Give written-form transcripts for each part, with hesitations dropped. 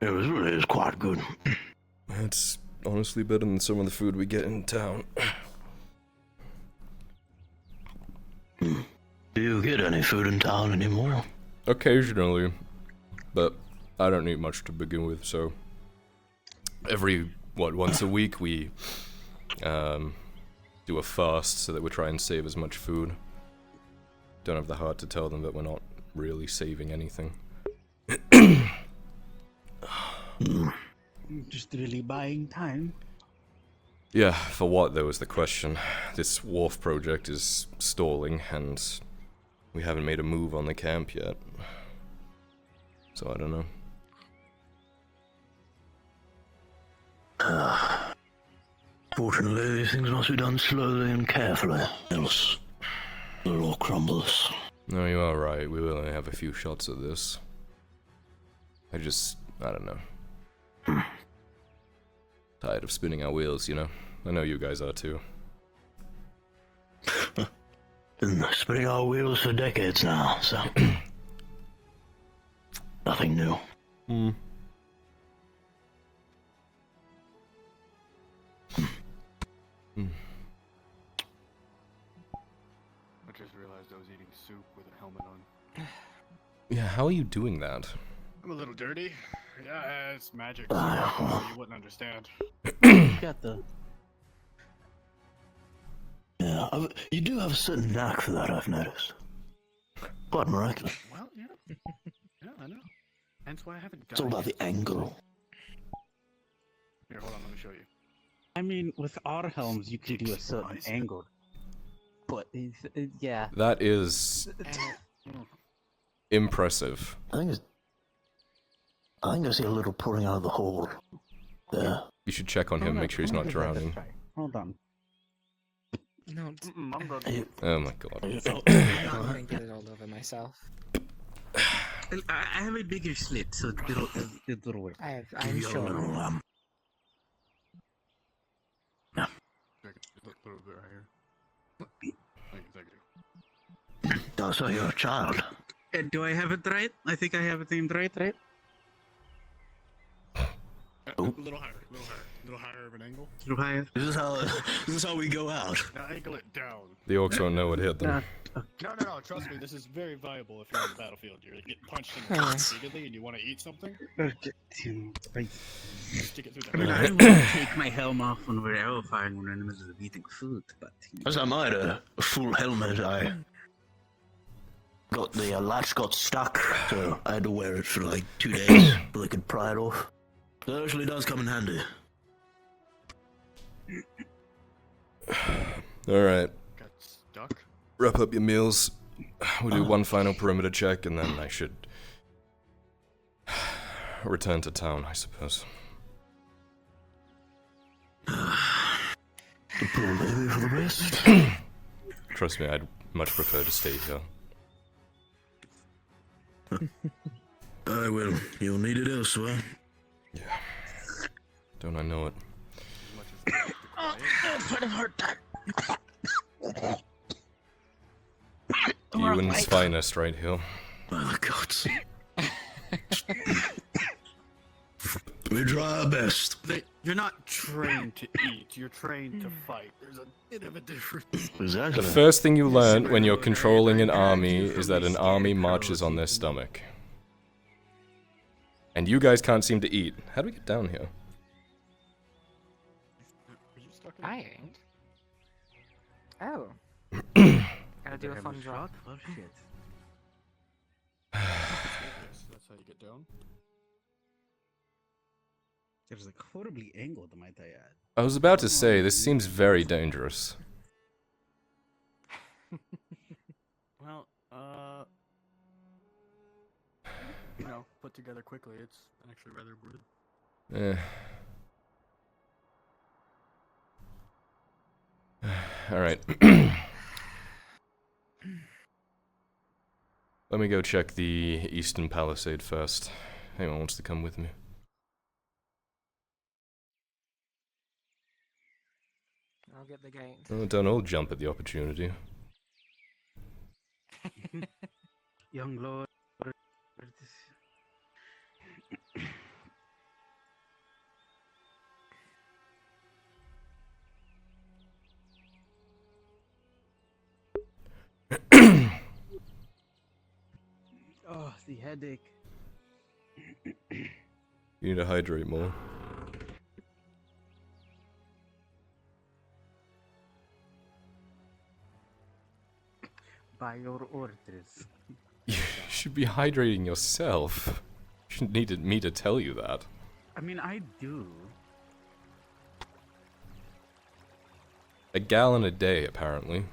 It was quite good. It's honestly better than some of the food we get in town. Do you get any food in town anymore? Occasionally, but I don't eat much to begin with, so once a week we do a fast so that we try and save as much food. Don't have the heart to tell them that we're not really saving anything. Just really buying time. Yeah, for what though is the question. This wharf project is stalling and we haven't made a move on the camp yet. So I don't know. Fortunately, these things must be done slowly and carefully, else the law crumbles. No, you are right. We will only have a few shots at this. I don't know. Tired of spinning our wheels, you know? I know you guys are too. Been spinning our wheels for decades now, so... nothing new. I just realized I was eating soup with a helmet on. Yeah, how are you doing that? I'm a little dirty. Yeah, it's magic. You wouldn't understand. Got the. Yeah, you do have a certain knack for that, I've noticed. Quite miraculous. Well, yeah. Yeah, I know. Hence why I haven't done It's all about the angle. Here, hold on, let me show you. I mean, with our helms, you can do a certain angle. But yeah. That is impressive. I think I see a little pouring out of the hole. There. You should check on him, make sure he's not drowning. Hold on. No, I'm good. Oh my god. I'm not gonna get it all over myself. I have a bigger slit, so it'll work. I'm Give you a sure. little, Look right here. Thank you. Oh, so you're a child. Do I have it right? I think I have it named right? A little higher, a little higher of an angle. A little higher. This is how we go out. Now angle it down. The orcs won't know what hit them. No, trust me, this is very viable if you're on the battlefield. You're getting punched in the face repeatedly and you want to eat something, Okay. stick it through I mean, the I don't want to take my helm off when we're arrow firing when we're in the middle of eating food, but... As I might a full helmet, I got the latch got stuck, so I had to wear it for like 2 days before I could pry it off. That actually does come in handy. Alright, Got stuck. wrap up your meals. We'll do one final perimeter check and then I should return to town, I suppose. The poor baby for the rest. Trust me, I'd much prefer to stay here. I will. You'll need it elsewhere. Yeah. Don't I know it? Ewan's finest right here. By the gods. We try our best. You're not trained to eat, you're trained to fight. There's a bit of a difference. Exactly. The first thing you learn when you're controlling an army is that an army marches on their stomach. And you guys can't seem to eat. How do we get down here? Are you stuck in I ain't. Oh. Gotta do a fun drop. Oh shit. Yes, that's how you get down. There's like horribly angled, might I add. I was about to say, this seems very dangerous. Well, put together quickly, it's actually rather good. Alright. Let me go check the eastern palisade first. Anyone wants to come with me? I'll get the gate. Oh, don't all jump at the opportunity. Young lord. headache. You need to hydrate more. By your orders. You should be hydrating yourself. You shouldn't need me to tell you that. I mean, I do. A gallon a day, apparently.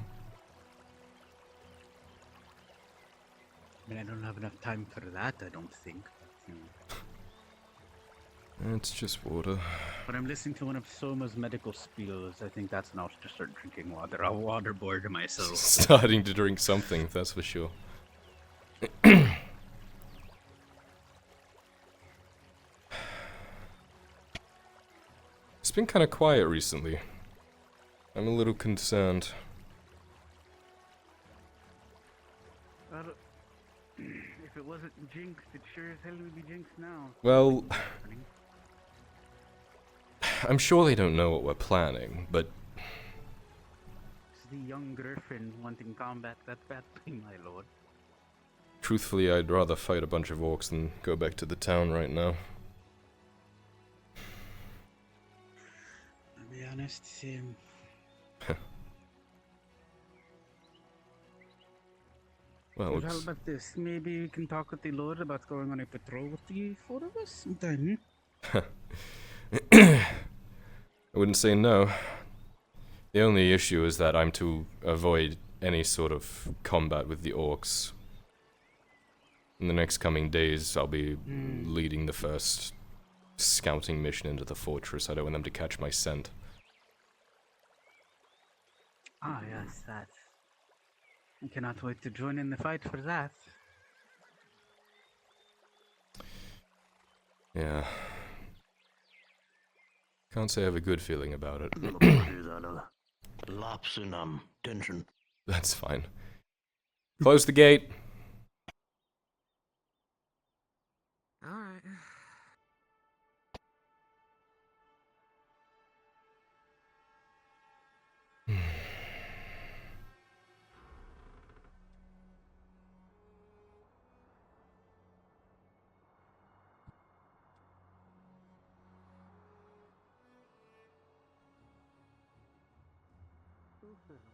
I mean, I don't have enough time for that, I don't think. It's just water. When I'm listening to one of Soma's medical spiels, I think that's enough to start drinking water. I'll waterboard myself. Starting to drink something, that's for sure. It's been kind of quiet recently. I'm a little concerned. Well, if it wasn't jinxed, it sure as hell would be jinxed now. Well, I'm sure they don't know what we're planning, but It's the young Griffin wanting combat, that bad thing, my lord. truthfully, I'd rather fight a bunch of orcs than go back to the town right now. I'll be honest, same. Well, Well, how about this? Maybe we can talk with the Lord about going on a patrol with the four of us sometime. I wouldn't say no. The only issue is that I'm to avoid any sort of combat with the orcs. In the next coming days, I'll be leading the first scouting mission into the fortress. I don't want them to catch my scent. Ah, yes, that. I cannot wait to join in the fight for that. Yeah. Can't say I have a good feeling about it. Apologies, I know. Lapse in tension. That's fine. Close the gate. Alright.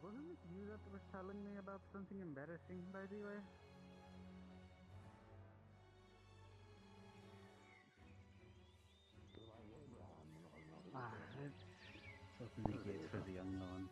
Wasn't it you that was telling me about something embarrassing, by the way? Ah, let's open the gate for the unknown.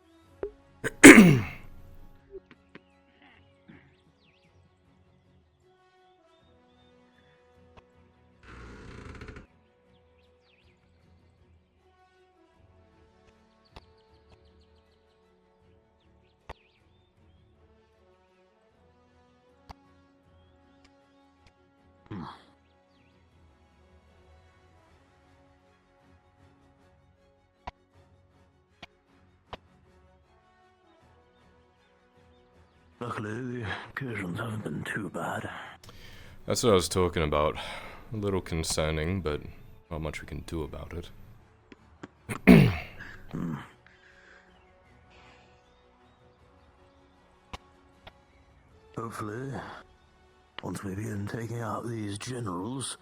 Luckily, the incursions haven't been too bad. That's what I was talking about. A little concerning, but not much we can do about it. Hopefully, once we begin taking out these generals,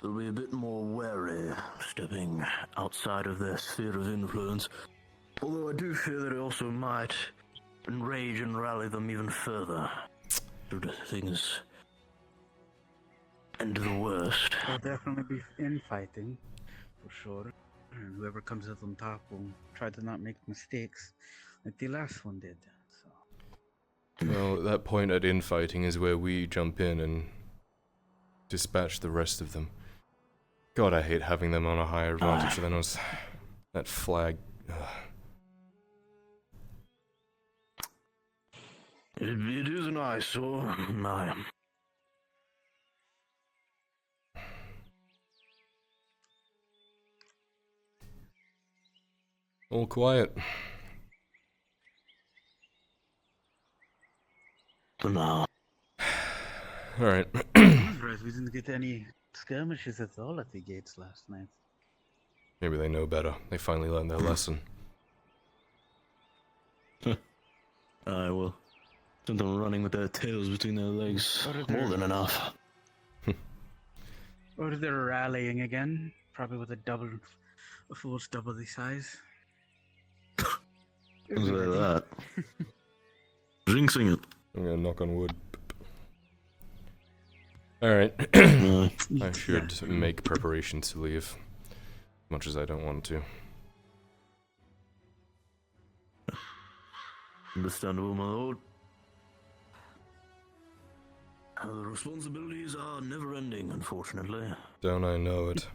they'll be a bit more wary, stepping outside of their sphere of influence. Although I do fear that it also might enrage and rally them even further, should things end to the worst. There'll definitely be infighting, for sure. And whoever comes out on top will try to not make mistakes, like the last one did. So. Well, at that point at infighting is where we jump in and dispatch the rest of them. God, I hate having them on a higher advantage than us. That flag. Ugh. It is an eyesore. All quiet. For now. Alright. I'm surprised we didn't get any skirmishes at all at the gates last night. Maybe they know better. They finally learned their lesson. I will. Send them running with their tails between their legs. Or More they're- than enough. Or they're rallying again, probably with a force double the size. Things like that. Jinxing it. I'm gonna knock on wood. Alright. No. I should make preparations to leave. Much as I don't want to. Understandable, my lord. The responsibilities are never ending, unfortunately. Don't I know it?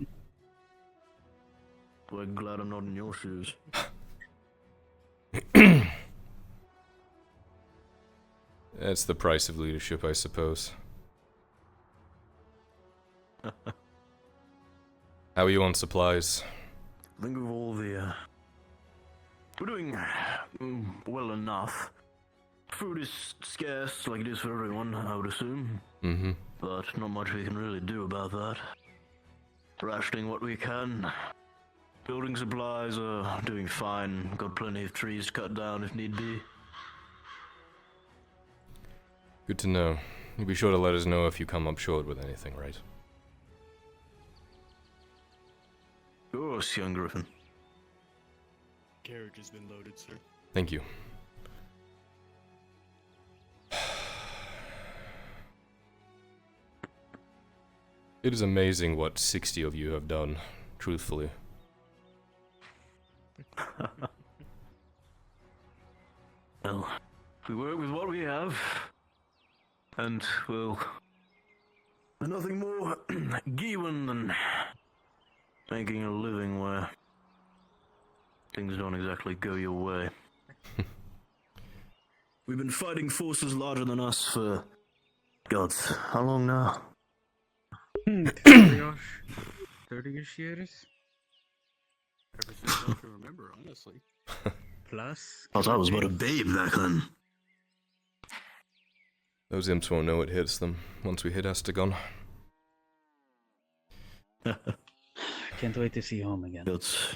We're glad I'm not in your shoes. It's the price of leadership, I suppose. How are you on supplies? Think of all the, we're doing well enough. Food is scarce, like it is for everyone, I would assume. Mm-hmm. But not much we can really do about that. Rationing what we can. Building supplies are doing fine. Got plenty of trees to cut down if need be. Good to know. You'll be sure to let us know if you come up short with anything, right? Of course, young Griffin. Carriage has been loaded, sir. Thank you. It is amazing what 60 of you have done, truthfully. Well, we work with what we have, and we'll... There's nothing more Gewin than making a living where things don't exactly go your way. We've been fighting forces larger than us for... Gods, how long now? 30-ish years? Ever since I can remember, honestly. Plus. I was but a babe back then. Those imps won't know it hits them once we hit Estagon. Can't wait to see home again. That's...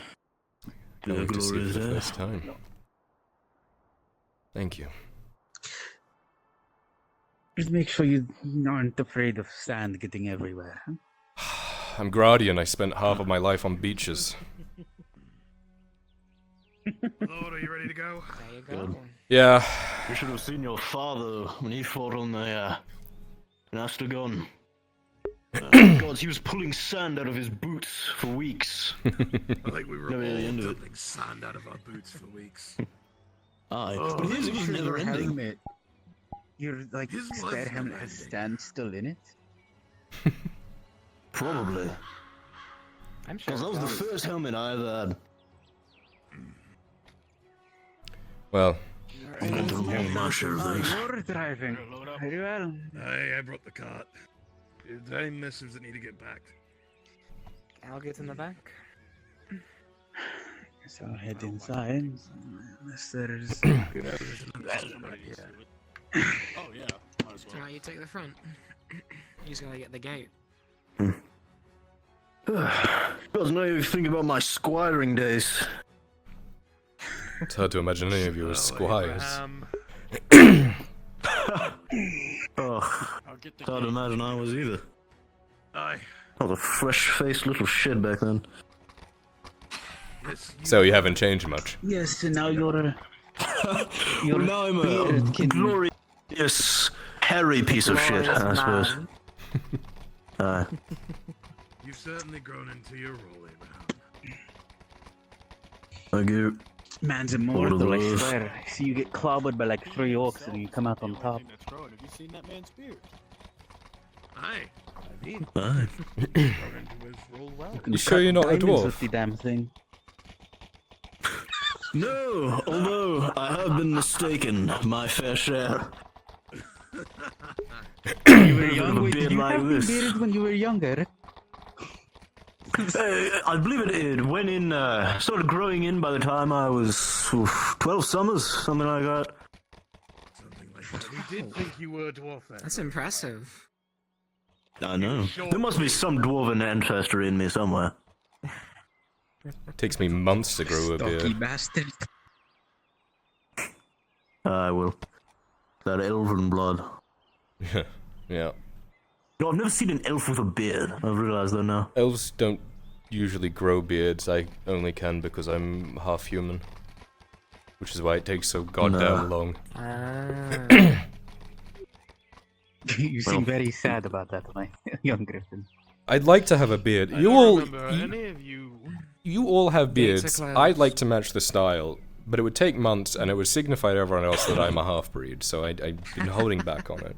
Can't wait to see it for the first time. Thank you. Just make sure you aren't afraid of sand getting everywhere. Huh? I'm Gradia and I spent half of my life on beaches. Lord, are you ready to go? There you go. Yeah. You should have seen your father when he fought on the, in Astragon. God, he was pulling sand out of his boots for weeks. I think we were Never all the end of it. dumping sand out of our boots for weeks. Aye, Oh, but his I'm was sure never your ending. helmet, your like His was spare helmet never has ending. sand still in it. Probably. I'm sure. Because that was the it does. first helmet I ever had. Well, I've been through more than my share of things. You're driving. Better load up. Very well. I brought the cart. Is there any missives that need to get backed? I'll get in the back. So I'll head inside. Unless there's. Somebody needs to do it. Oh yeah, might as well. Alright, you take the front. You just gotta get the gate. Because now you think about my squiring days. it's hard to imagine any of you as squires. Oh, I'll get the hard to imagine I was either. Aye. I was a fresh-faced little shit back then. Yes, So you haven't changed much. Yes, and now you're a. Well, now I'm a bearded kid. glorious, hairy piece of shit, I suppose. Aye. You've certainly grown into your role, Abraham. Thank you. Man's All of immortal, I those. swear. I see you get clobbered by like 3 orcs and you come out on The only top. thing that's growing. Have you seen that man's beard? Aye. I mean, Aye. grown into his role well. can You sure you're not a diamonds dwarf? with the damn thing. No, although I have been mistaken my fair share. You were Bit young. of a Wait, beard did you like have this. bearded when you were younger? I believe it went in, started growing in by the time I was 12 summers, something like that. Something like that. We did think you were a dwarf then. That's impressive. I know. There must be some dwarven ancestry in me somewhere. Takes me months to grow a Stocky beard. bastard. I will. That elven blood. Yeah. No, I've never seen an elf with a beard. I've realized that now. Elves don't usually grow beards. I only can because I'm half human. Which is why it takes so goddamn long. You seem very sad about that, my young Griffin. I'd like to have a beard. I You don't all, remember any of you. you all have Beards are beards. closed. I'd like to match the style, but it would take months, and it would signify to everyone else that I'm a half-breed. So I've been holding back on it.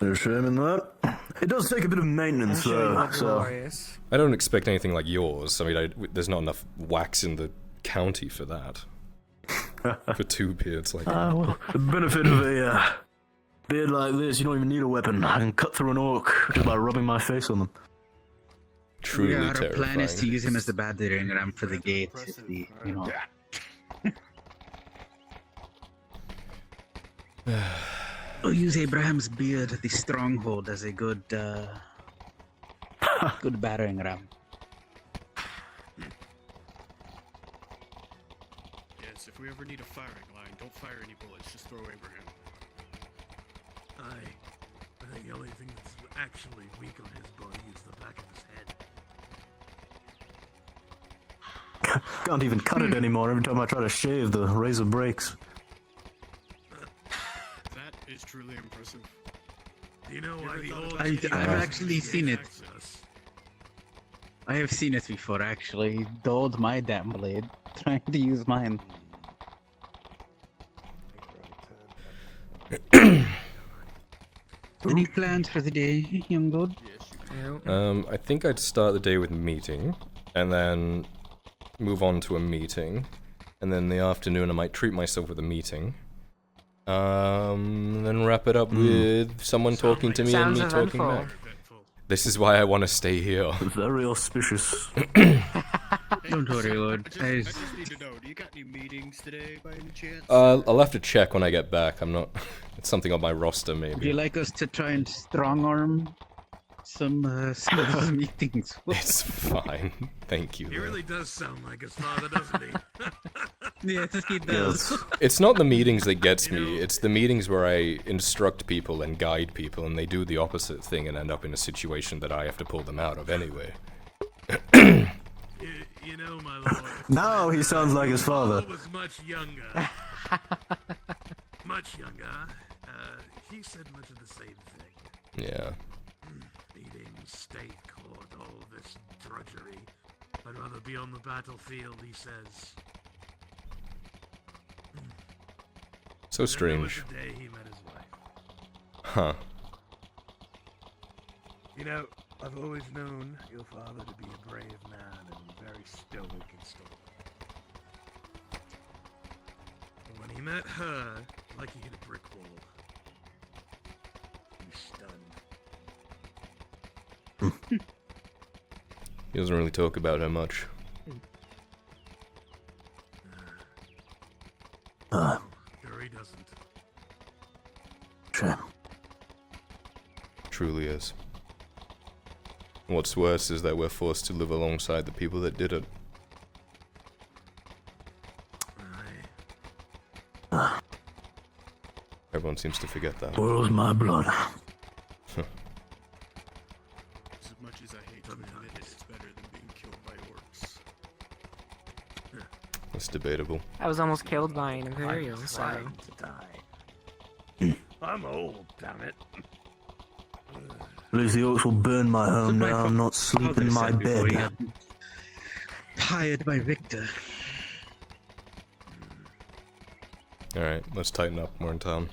There's shame in that. It does take a bit of maintenance, though. So Glorious. I don't expect anything like yours. I mean, there's not enough wax in the county for that. For 2 beards like that. well, the benefit of a beard like this, you don't even need a weapon. I can cut through an orc just by rubbing my face on them. Truly Yeah, our terrifying. plan is to use him as the battering ram for the gate. If the, you know. We'll use Abraham's beard at the stronghold as a good, good battering ram. Yes, if we ever need a firing line, don't fire any bullets. Just throw Abraham. I think the only thing that's actually weak on his body is the back of his head. Can't even cut it anymore. Every time I try to shave, the razor breaks. That is truly impressive. Do you know why the old I've actually seen it. Us? I have seen it before, actually. Dulled my damn blade, trying to use mine. Any plans for the day, young lord? I think I'd start the day with a meeting, and then move on to a meeting, and then in the afternoon I might treat myself with a meeting. Then wrap it up with someone talking to me and me Sounds talking eventful. back. This is why I want to stay here. Very auspicious. Don't worry, lord. I just need to know, do you got any meetings today by any chance? I'll have to check when I get back. I'm not. It's something on my roster, Would you maybe. like us to try and strong arm some of those meetings? It's fine. Thank you. He though. really does sound like his father, doesn't he? Yes, he does. Yes. It's not the meetings that gets me. It's the meetings where I instruct people and guide people, and they do the opposite thing and end up in a situation that I have to pull them out of anyway. You know, my lord. Now he sounds like his father. Paul was much younger. Much younger. He said much of the same thing. Yeah. Meetings, state court, all this drudgery. I'd rather be on the battlefield, he says. So Then there was strange. the day he met his wife. Huh. You know, I've always known your father to be a brave man and very stoic and stoic. But when he met her, like he hit a brick wall. He was stunned. He doesn't really talk about her much. Sure he doesn't. Shame. Truly is. What's worse is that we're forced to live alongside the people that did it. Everyone seems to forget that. Boils my blood. As much as I hate to admit it, it's better than being killed by orcs. That's debatable. I was almost killed by an Imperial, so... Trying to die. I'm old, damn it. At least the orcs will burn my home My now. I'm not sleeping in my said before he bed. got hired by Victor. Alright, let's tighten up. We're in town.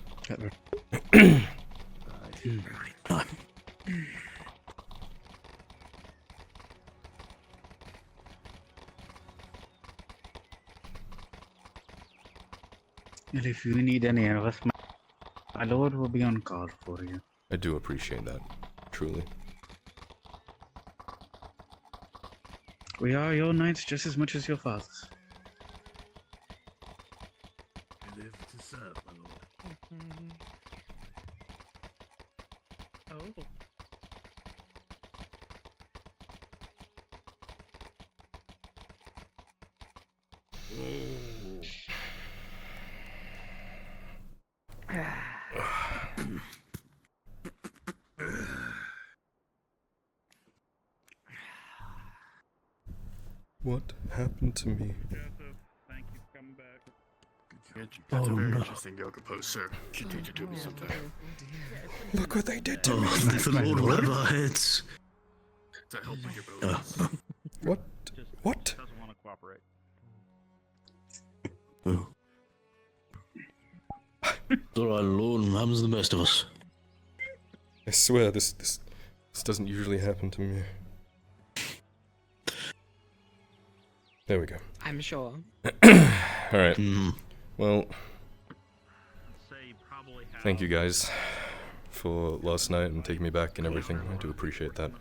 And if you need any of us, my lord will be on call for you. I do appreciate that. Truly. We are your knights just as much as your fathers. I live to serve, my lord. Oh. Oh. What happened to me? Thank you for coming back. That's a very no. interesting yoga pose, sir. Should teach it to me sometime. Look what they did to me. The Lord will have our heads. To help with your bones. What? What? Doesn't want to cooperate. Oh. It's alright, Lord, it happens to the best of us. I swear, this doesn't usually happen to me. There we go. I'm sure. Alright, well, thank you guys for last night and taking me back and everything. I do appreciate that.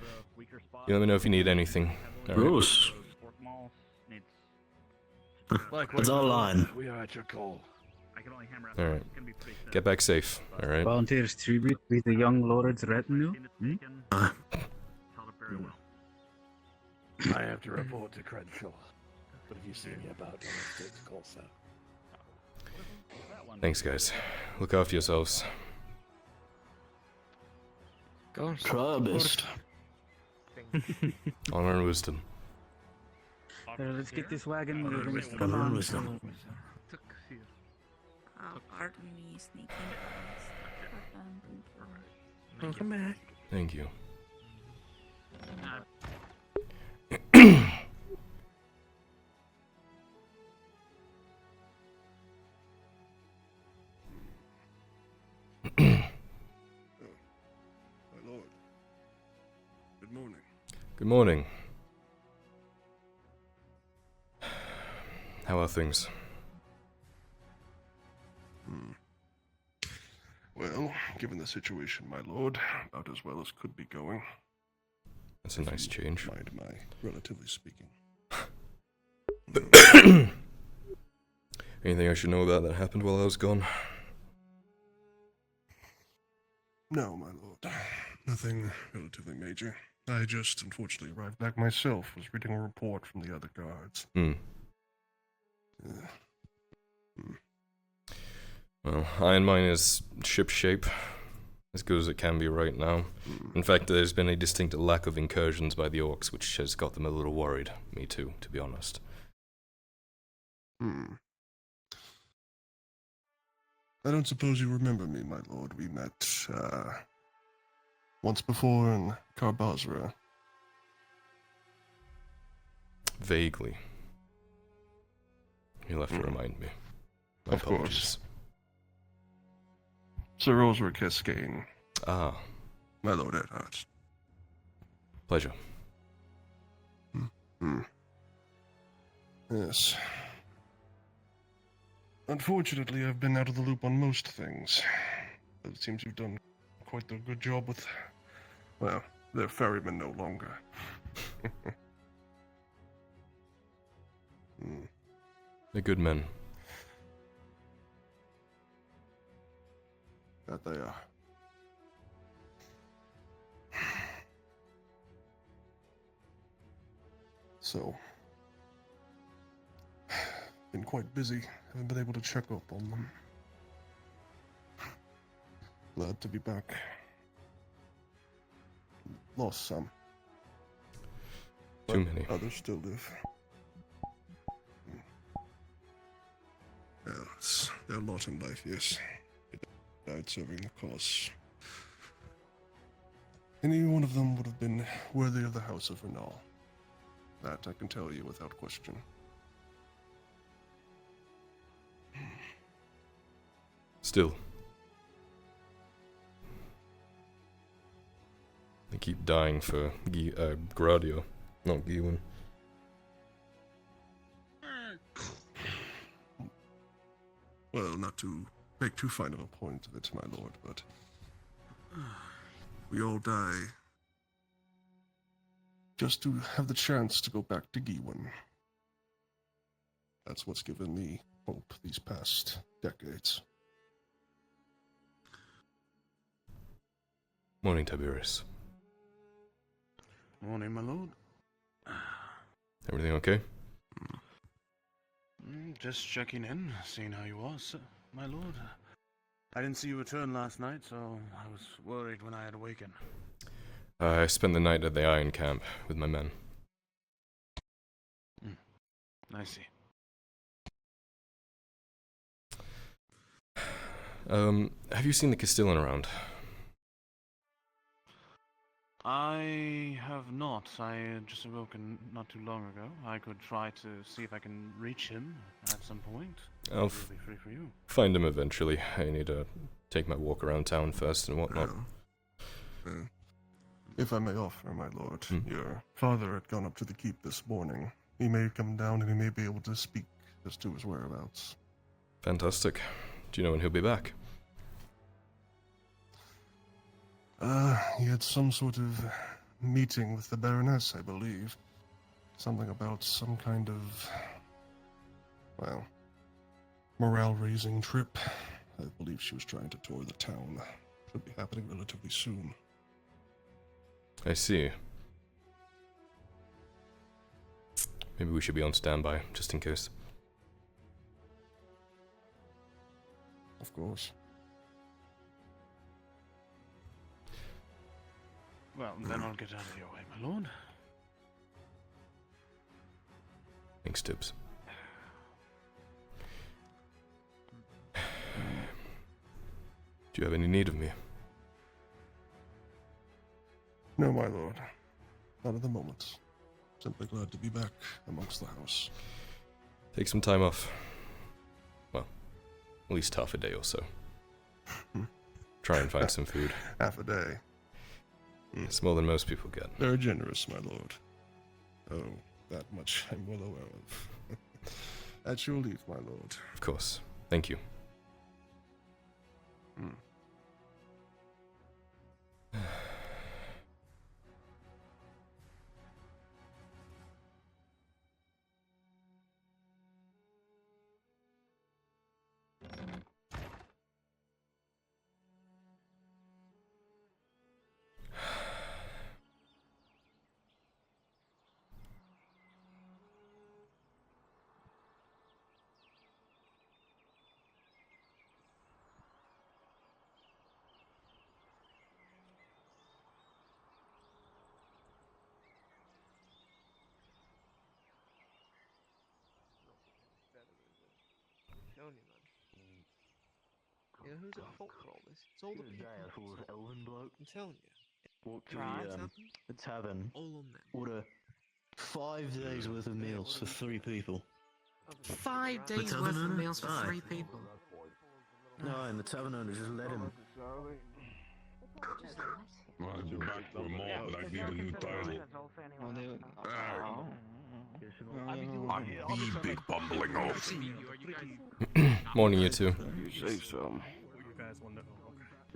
You let me know if you need anything. All right. Gross. That's our line. We are at your call. Alright. Get back safe, alright? Volunteers tribute with the young lord's retinue. I have to report to Crenshaw. But if you see me about, don't hesitate to call, sir. Thanks, guys. Look after yourselves. Go. Try our best. Honor and wisdom. Let's get this wagon moving. Honor Come and on. wisdom. Pardon me, sneaking past. Welcome back. Thank you. My lord. Good morning. Good morning. How are things? Well, given the situation, my lord, about as well as could be going. That's a nice change. Mind my relatively speaking. Anything I should know about that happened while I was gone? No, my lord. Nothing relatively major. I just unfortunately arrived back myself, was reading a report from the other guards. Well, Iron Mine is shipshape, as good as it can be right now. In fact, there's been a distinct lack of incursions by the orcs, which has got them a little worried. Me too, to be honest. I don't suppose you remember me, my lord. We met, once before in Karbazra. Vaguely. You'll have to remind me. My Of course. apologies. Sir Osric Cascane, Ah, my lord Edhart. pleasure. Yes. Unfortunately, I've been out of the loop on most things. But it seems you've done quite a good job with... Well, they're ferrymen no longer. They're good men. That they are. So, been quite busy. Haven't been able to check up on them. Glad to be back. Lost some. Too but many. Others still live. Well, it's their lot in life, yes. They died serving the cause. Any one of them would have been worthy of the House of Renal. That I can tell you without question. Still. They keep dying for Gradia, not Giwan. Well, not to make too fine of a point of it, my lord, but we all die just to have the chance to go back to Giwan. That's what's given me hope these past decades. Morning, Tiberius. Morning, my lord. Everything okay? Just checking in, seeing how you was, my lord. I didn't see you return last night, so I was worried when I had awakened. I spent the night at the Iron Camp with my men. I see. Have you seen the Castellan around? I have not. I just awoken not too long ago. I could try to see if I can reach him at some point. I'll It'll be free for you. find him eventually. I need to take my walk around town first and whatnot. If I may offer, my lord, Hmm. your father had gone up to the keep this morning. He may come down and he may be able to speak as to his whereabouts. Fantastic. Do you know when he'll be back? He had some sort of meeting with the Baroness, I believe. Something about some kind of, well, morale-raising trip. I believe she was trying to tour the town. Should be happening relatively soon. I see. Maybe we should be on standby, just in case. Of course. Well, then I'll get out of your way, my lord. Thanks, Tibbs. Do you have any need of me? No, my lord. Not at the moment. Simply glad to be back amongst the house. Take some time off. Well, at least half a day or so. Try and find some food. Half a day. It's more than most people get. Very generous, my lord. Oh, that much I'm well aware of. At your leave, my lord. Of course. Thank you. You know who's at fault for all this? It's all the people. Elven bloke. I'm telling you. Walk to Crimes the happen, tavern. all on them. Order 5 days worth of meals for 3 people. 5 days tavern worth of owner? meals for Aye. 3 people. No, and the tavern owner just let him. I'll be back for more, but I need a new title. You big bumbling oaf. Morning, you two. Say so.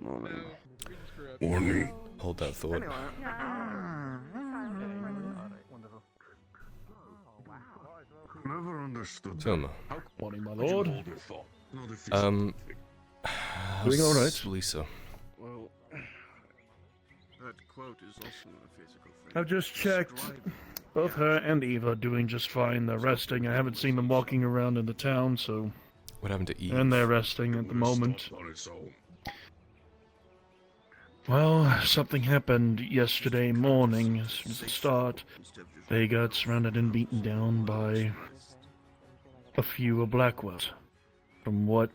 Morning. Morning. Hold that thought. Never understood. Selma. Morning, my lord. Doing alright. Lisa. Well, that quote is also not a physical thing. I've just checked. Both her and Eva are doing just fine. They're resting. I haven't seen them walking around in the town, so... What happened to Eve? And they're resting at the moment. Well, something happened yesterday morning as soon as the start. They got surrounded and beaten down by a few of Blackwells, from what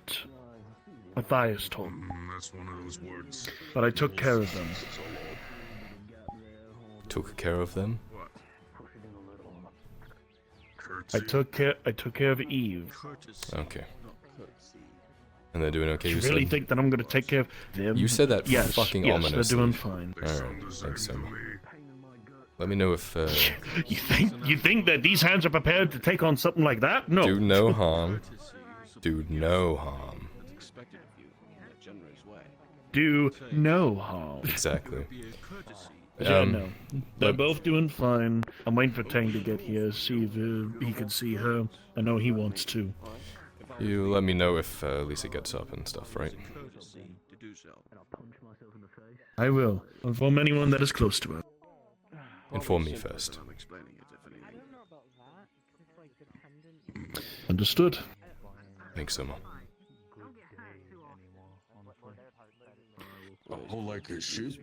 Matthias told me. That's one of those words. But I took care of them. Took care of them? I took care of Eve. Okay. And they're doing okay, You you really said? think that I'm gonna take care of them? You said that yes, fucking yes, ominously. they're doing fine. Alright, thanks, Selma. Let me know if, You think that these hands are prepared to take on something like that? No. Do no harm. Do no harm. Do no harm. Exactly. Yeah, no. They're both doing fine. I'm waiting for Tang to get here, see if he can see her. I know he wants to. You let me know if Lisa gets up and stuff, right? I will. Inform anyone that is close to her. Inform me first. Understood. Thanks, Selma. Oh, like his shoes.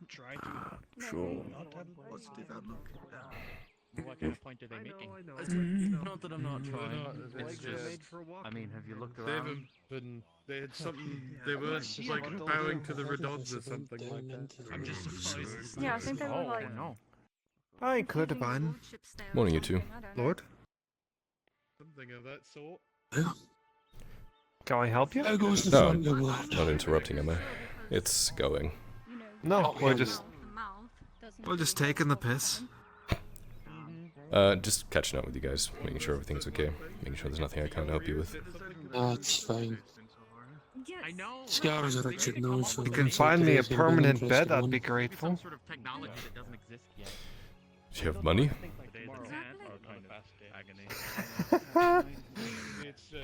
Try to. Sure. Let's do that look. What kind of point are they making? Not that I'm not trying. It's just. I mean, have you looked They around? haven't been. They had something. They were like bowing to the Redons or something like that. I'm just surprised. Yeah, I think they were like. no. I could have been. Morning, you two. Lord? Something of that sort. Can I help you? No, not interrupting, am I? It's going. No, we're just taking the piss. Just catching up with you guys, making sure everything's okay, making sure there's nothing I can't help you with. That's fine. Scars are Richard knows. So you can find me a permanent bed, I'd be grateful. Do you have money?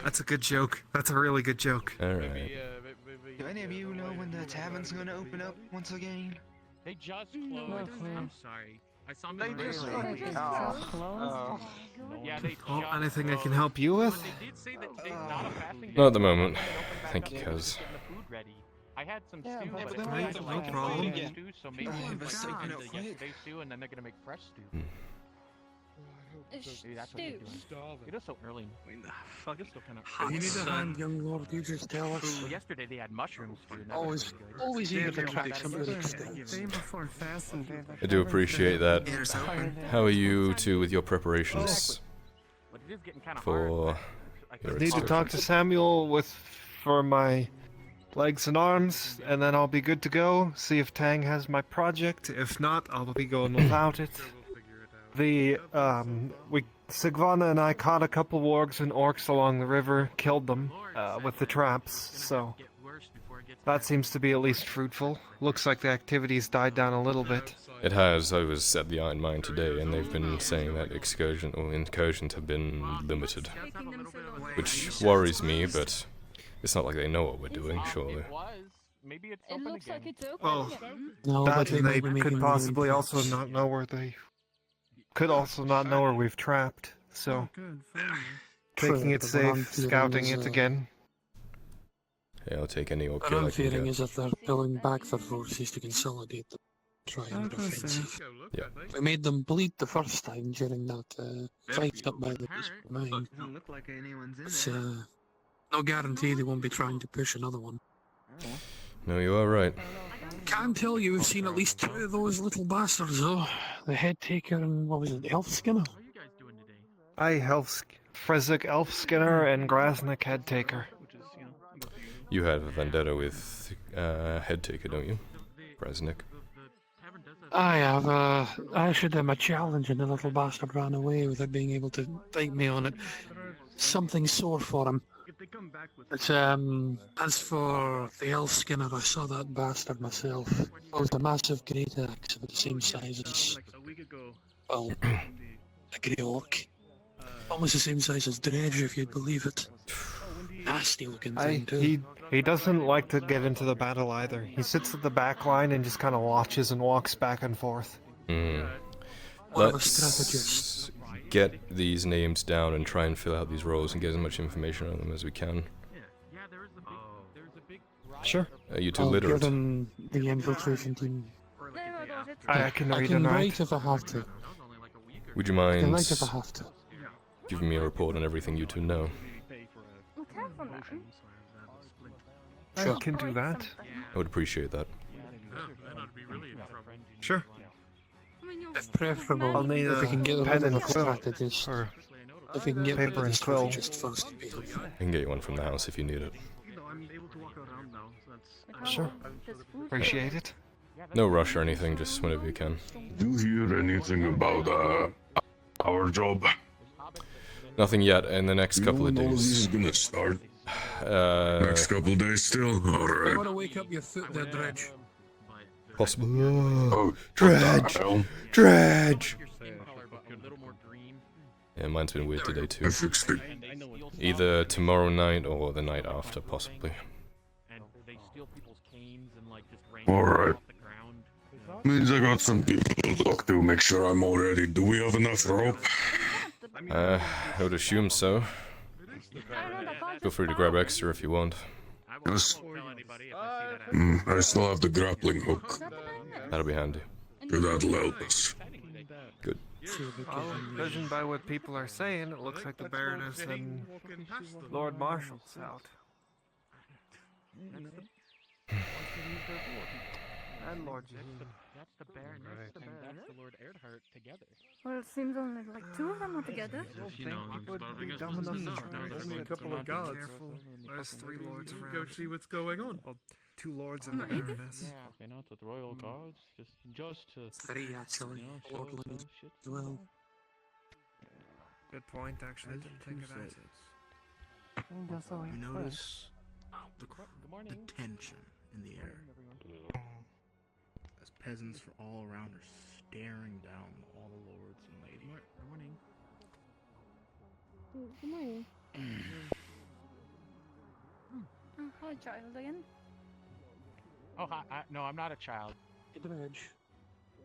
That's a good joke. That's a really good joke. Alright. Do any of you know when the tavern's gonna open up once again? They just closed. I'm sorry. I saw them. They just Yeah, they Oh, just anything I can help you with? They did say that today's not a fasting day. Not at the moment. They're gonna open back Thank up you, and cuz. getting the food ready. I had some Yeah, stew, but but then it's we not have to like make problem. a stew, so maybe Yeah, we but put it's taking the it quick. yesterday's stew and then they're gonna make fresh stew. Maybe that's what they're doing. It is so early. Fuck, it's still kind of. You need a hand, young lord. You just tell us. Well, yesterday they had mushroom stew. and that Always, was really good. always eager to try That's something good. interesting. before fasting day. I do appreciate that. Ears open. How are you two with your preparations But it is getting kind of for hard. your Need to talk to Samuel for my legs and arms, and then I'll be good to go. See if Tang has my project. If not, I'll be going without it. Sigvana and I caught a couple wargs and orcs along the river, killed them with the traps, so that seems to be at least fruitful. Looks like the activity's died down a little bit. It has. I was at the Iron Mine today, and they've been saying that incursions have been limited, which worries me. But it's not like they know what we're doing, surely. It was. Maybe it's It open looks again. like it's open. Oh, No, that but and they might be could making possibly new also inputs. not know where they could also not know where we've trapped. So taking it True, but what I'm safe, fearing scouting is, it again. Yeah, I'll take any orc What kill I'm I can fearing get. is that they're pulling back their forces to consolidate the triangle offensive. Yeah. We made them bleed the first time during that fight up by the mine. Doesn't look like anyone's in It's there. no guarantee they won't be trying to push another one. No, you are right. Can't tell you, we've seen at least 2 of those little bastards though. The head taker and what was it, Elf Skinner? What are you guys doing today? Frezzik Elf Skinner and Grasnik Head Taker. You have a vendetta with Head Taker, don't you, Brasnik? I have, I issued him a challenge and the little bastard ran away without being able to fight me on it. Something sore for him. It's, as for the Elf Skinner, I saw that bastard myself. It was a massive great axe about the same size as, well, a grey orc. Almost the same size as Dredge, if you'd believe it. Nasty looking thing, too. He doesn't like to get into the battle either. He sits at the back line and just kind of watches and walks back and forth. What a strategist. Let's get these names down and try and fill out these roles and get as much information on them as we can. Sure. Are you two I'll literate? give him the infiltration team. I can read I and can write. write if I have to. Would you I can mind write if I have to. giving me a report on everything you two know? I can do that. I would appreciate that. Sure. If preferable, I'll need if we a can get pen rid and of the quill. strategist. Or If we can get rid paper of the and quill. strategist first, it'd be helpful. I can get you one from the house if you need it. Sure. Appreciate it. No rush or anything, just whenever you can. Do you hear anything about our job? Nothing yet. In the next couple of This is days. gonna start. Next couple days still? I Alright. want to wake up your foot there, Dredge. Possible. Oh, Dredge! hell? Dredge! Yeah, mine's been weird today I too. fixed it. Either tomorrow night or the night after, possibly. Alright. Means I got some people to talk to, make sure I'm all ready. Do we have enough rope? I would assume so. Feel free to grab extra if you want. Yes. I still have the grappling hook. That'll be handy. That'll help us. Good. Judging by what people are saying, it looks like the Baroness and Lord Marshal's out. And Lord That's the Baroness. And that's the Lord Erdhart together. Well, it seems only like two of them are together. Only a couple of guards. There's 3 lords around. Go see what's going on. Well, 2 lords and the Baroness. Yeah, not with royal guards, just to 3 actually. Lordlands as well. Good point, actually. I didn't think of that. You notice the tension in the air as peasants from all around are staring down all the lords and ladies. Good morning. Good morning. Hi, child again. Oh, no, I'm not a child. Get the badge.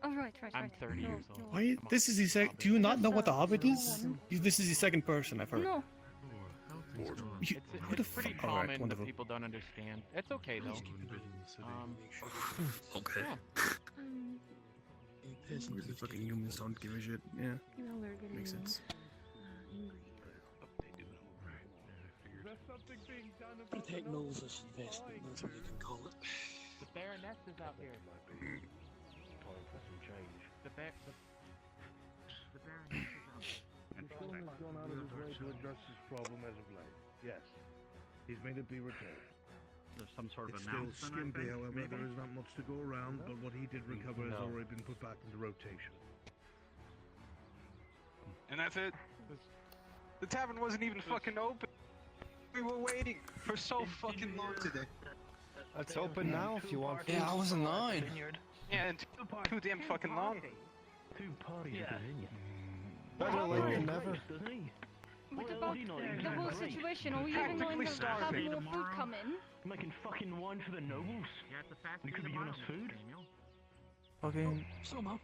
Oh, right. I'm 30 years old. Why? This is the do you not know what the Hobbit is? This is the second person I've heard. No. What the It's pretty fuck? common, Alright, but wonderful. people don't understand. It's okay though. Okay. Really fucking humans don't give a shit. Yeah. Makes sense. Protect Nol's investment, that's what you can call it. The Baroness is out here. The Baroness is out. He's gone out of his way to address this problem as of late. Yes. He's made it be returned. There's some sort of It's still announcement. skimpy, however. There is not much to go around, but what he did recover has already been put back into rotation. And that's it. The tavern wasn't even fucking open. We were waiting for so fucking long today. It's open now if you want. Yeah, I was in line. Yeah, and too damn fucking long. Better late than never. What about the whole situation? Are we even going to have more food come in? Making fucking wine for the nobles. Yeah, it's a fact. You could be giving us food. Fucking. Somehow.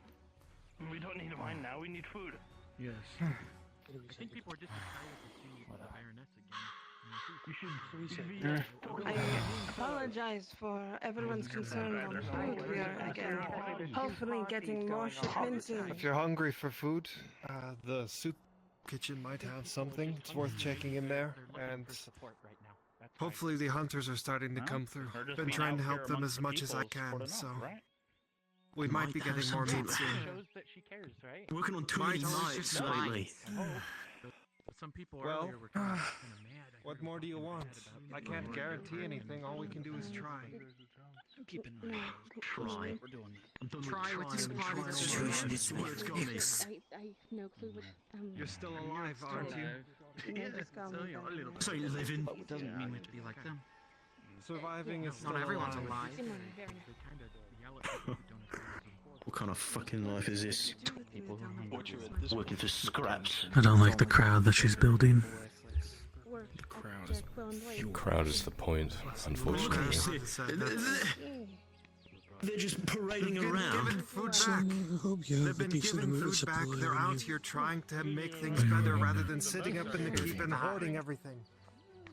We don't need wine now, we need food. Yes. I think people are just excited to see the Baroness again. You should. I apologize for everyone's concern on food. We are again hopefully getting more shipments in. If you're hungry for food, the soup kitchen might have something. It's worth checking in there. And hopefully the hunters are starting to come through. Been trying to help them as much as I can, so we might be getting more meat soon. Shows that she cares, right? Working on too many nights lately. But some people Well, earlier were kind of mad. What more do you want? I can't guarantee anything. All we can do is try. Keep in mind. Try. We're doing that. I'm done Try with this trying. party. Situation is where it's got me. I have no clue what. You're still alive, aren't you? So you living? Doesn't mean we have to be like them. Surviving is still Not everyone's alive. alive. What kind of fucking life is this? Working for scraps. I don't like the crowd that she's building. Crowd is the point, unfortunately. They're just parading They've been around. given food back. They've been given food back. They're out here trying to make things better rather than sitting up in the keep and hoarding everything.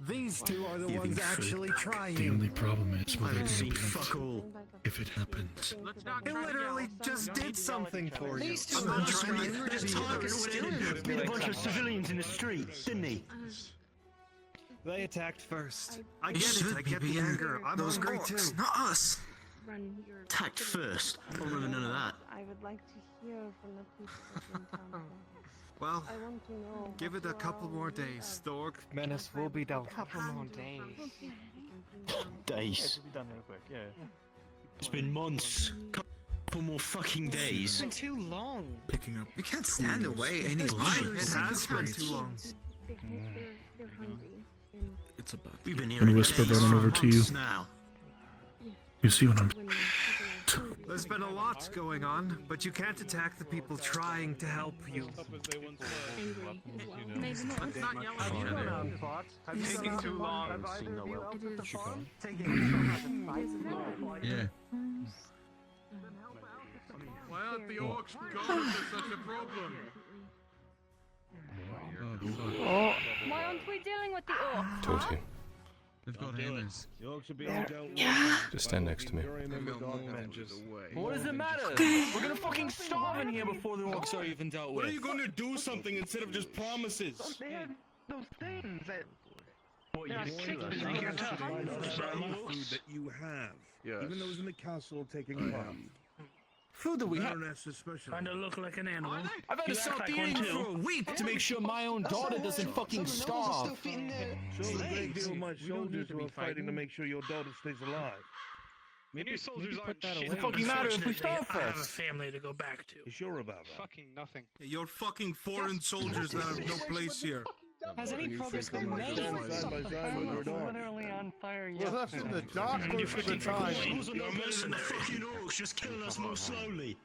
These two are the Giving ones food actually trying. The only problem is I don't see fuck all. if it happens. They literally just did something for you. These two I'm are not trying trying to to target Beat a bunch of civilians in the street, didn't he? They attacked first. I It get it. should I get be the anger. I'm those hungry orcs, too. not us. Run your Attacked first. I don't remember none of that. I would like to hear from the people in town. Well, I want to know. give it a couple more days. The orc menace will be dealt with. Couple more days. Days. Be done real quick, yeah. It's been months. Couple more fucking It's days. been too long. Picking up. You can't stand away any longer. It has been too long. They're hungry. And It's about. We've been here. And whisper running over to you. Now. You see what I'm. There's been a lot going on, but you can't attack the people trying to help you. maybe not. Let's not yell at each other. I'm taking too long. Yeah. Why aren't the orcs gone if there's such a problem? Why aren't we dealing with the orcs? Told you. They've got hammers. Just stand next to me. What does it matter? We're gonna fucking starve in here before the orcs are even dealt with. What are you gonna do something instead of just promises? They had those things that. What you food that you have. Yes. Even those in the castle taking part. Food that we have. Trying to look like an animal. I've had to stop eating for a week to make sure my own daughter doesn't fucking starve. So a great deal of my soldiers who are fighting to make sure your daughter stays alive. Maybe your soldiers aren't shit. It fucking matter if we starve I have a first. family to go back to. You sure about that? Fucking nothing. You're fucking foreign soldiers that have no place here. Has any progress been made? Literally on fire. Well, that's in the dark most of the time. You're missing the fucking orcs, just killing us more slowly.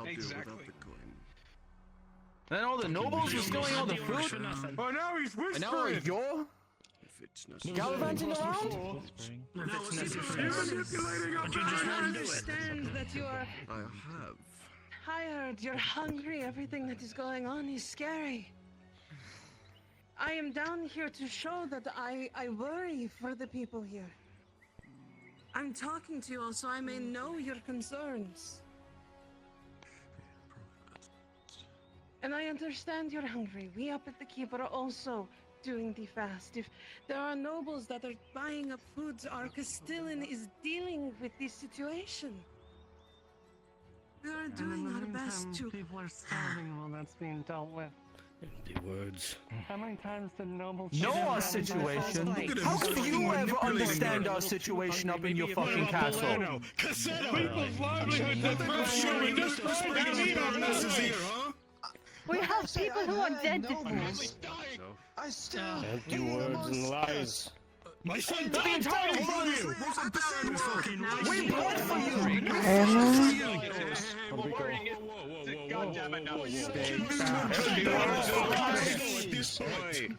Exactly. Then all the nobles were stealing all the food. Oh, now he's whispering. And now you're gallivanting around? If it's necessary. But you just won't do it. Understand that you are I have. tired, you're hungry, everything that is going on is scary. I am down here to show that I worry for the people here. I'm talking to you all so I may know your concerns. And I understand you're hungry. We up at the keep are also doing the fast. If there are nobles that are buying up foods, our Castellan is dealing with this situation. We are doing our best to... People are starving while that's being dealt with. Empty words. How many times did nobles Know our situation? How could you ever understand our situation up in your fucking castle? People's livelihoods are threatened. Just bringing the baronesses here, huh? We have people who are dead before. I still... Empty words and lies. My son The died entire for world you! We bled for you! God damn it, no.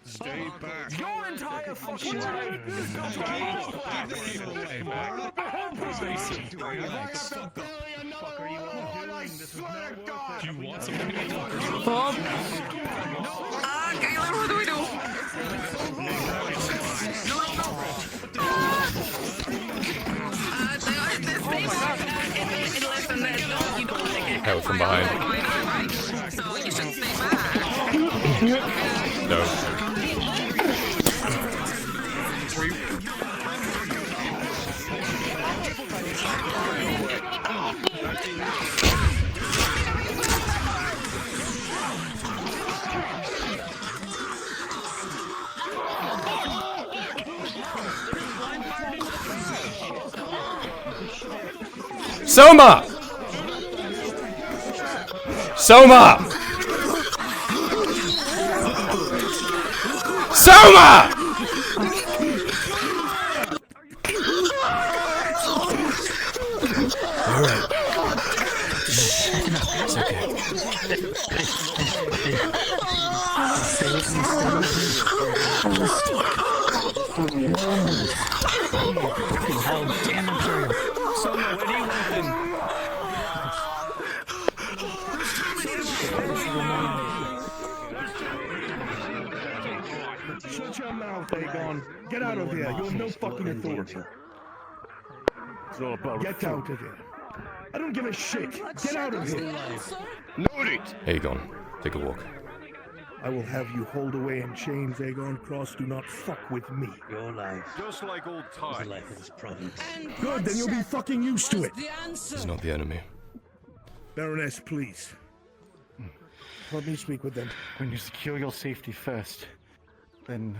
Stay back. Your entire fucking life is Do you want something to Bob? Galen, what do we do? Hell from behind. So you should stay back. No. Soma! Soma! Soma! Alright. It's okay. Soma, where do you want them? Shut your mouth, Aegon. Get out of here. You have no fucking authority. Get out of here. I don't give a shit. Get out of here. Nautis! Aegon, take a walk. I will have you hauled away in chains, Aegon Cross. Do not fuck with me. Your life. Just like old times. The life of this province. Good, then you'll be fucking used to it. He's not the enemy. Baroness, please. Let me speak with them. When you secure your safety first, then...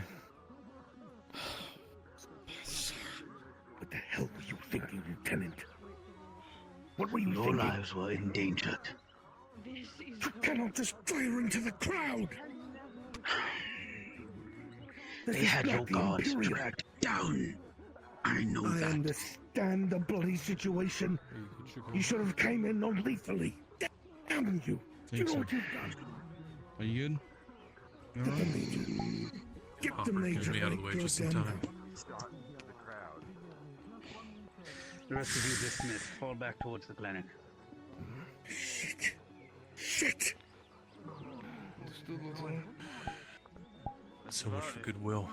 What the hell were you thinking, Lieutenant? What were you Your thinking? lives were endangered. You cannot just fire into the crowd! This They is had not your the guards Imperium. dragged down. I know I that. understand the bloody situation. You should have came in non-lethally. Damn you! Do you know what you've done? Are you good? Get the Major. Get the Major. Get me out of the way just in time. The rest of you dismissed. Fall back towards the clinic. Shit. Shit. So much for goodwill.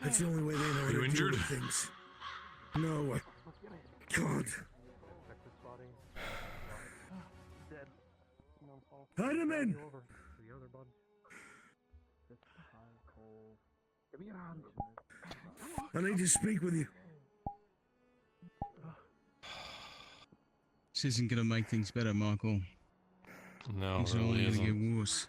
That's the only way they know how to deal injured? with things. No, I can't. Hide him in! I need to speak with you. This isn't gonna make things better, Michael. No, Things it are only really gonna isn't. get worse.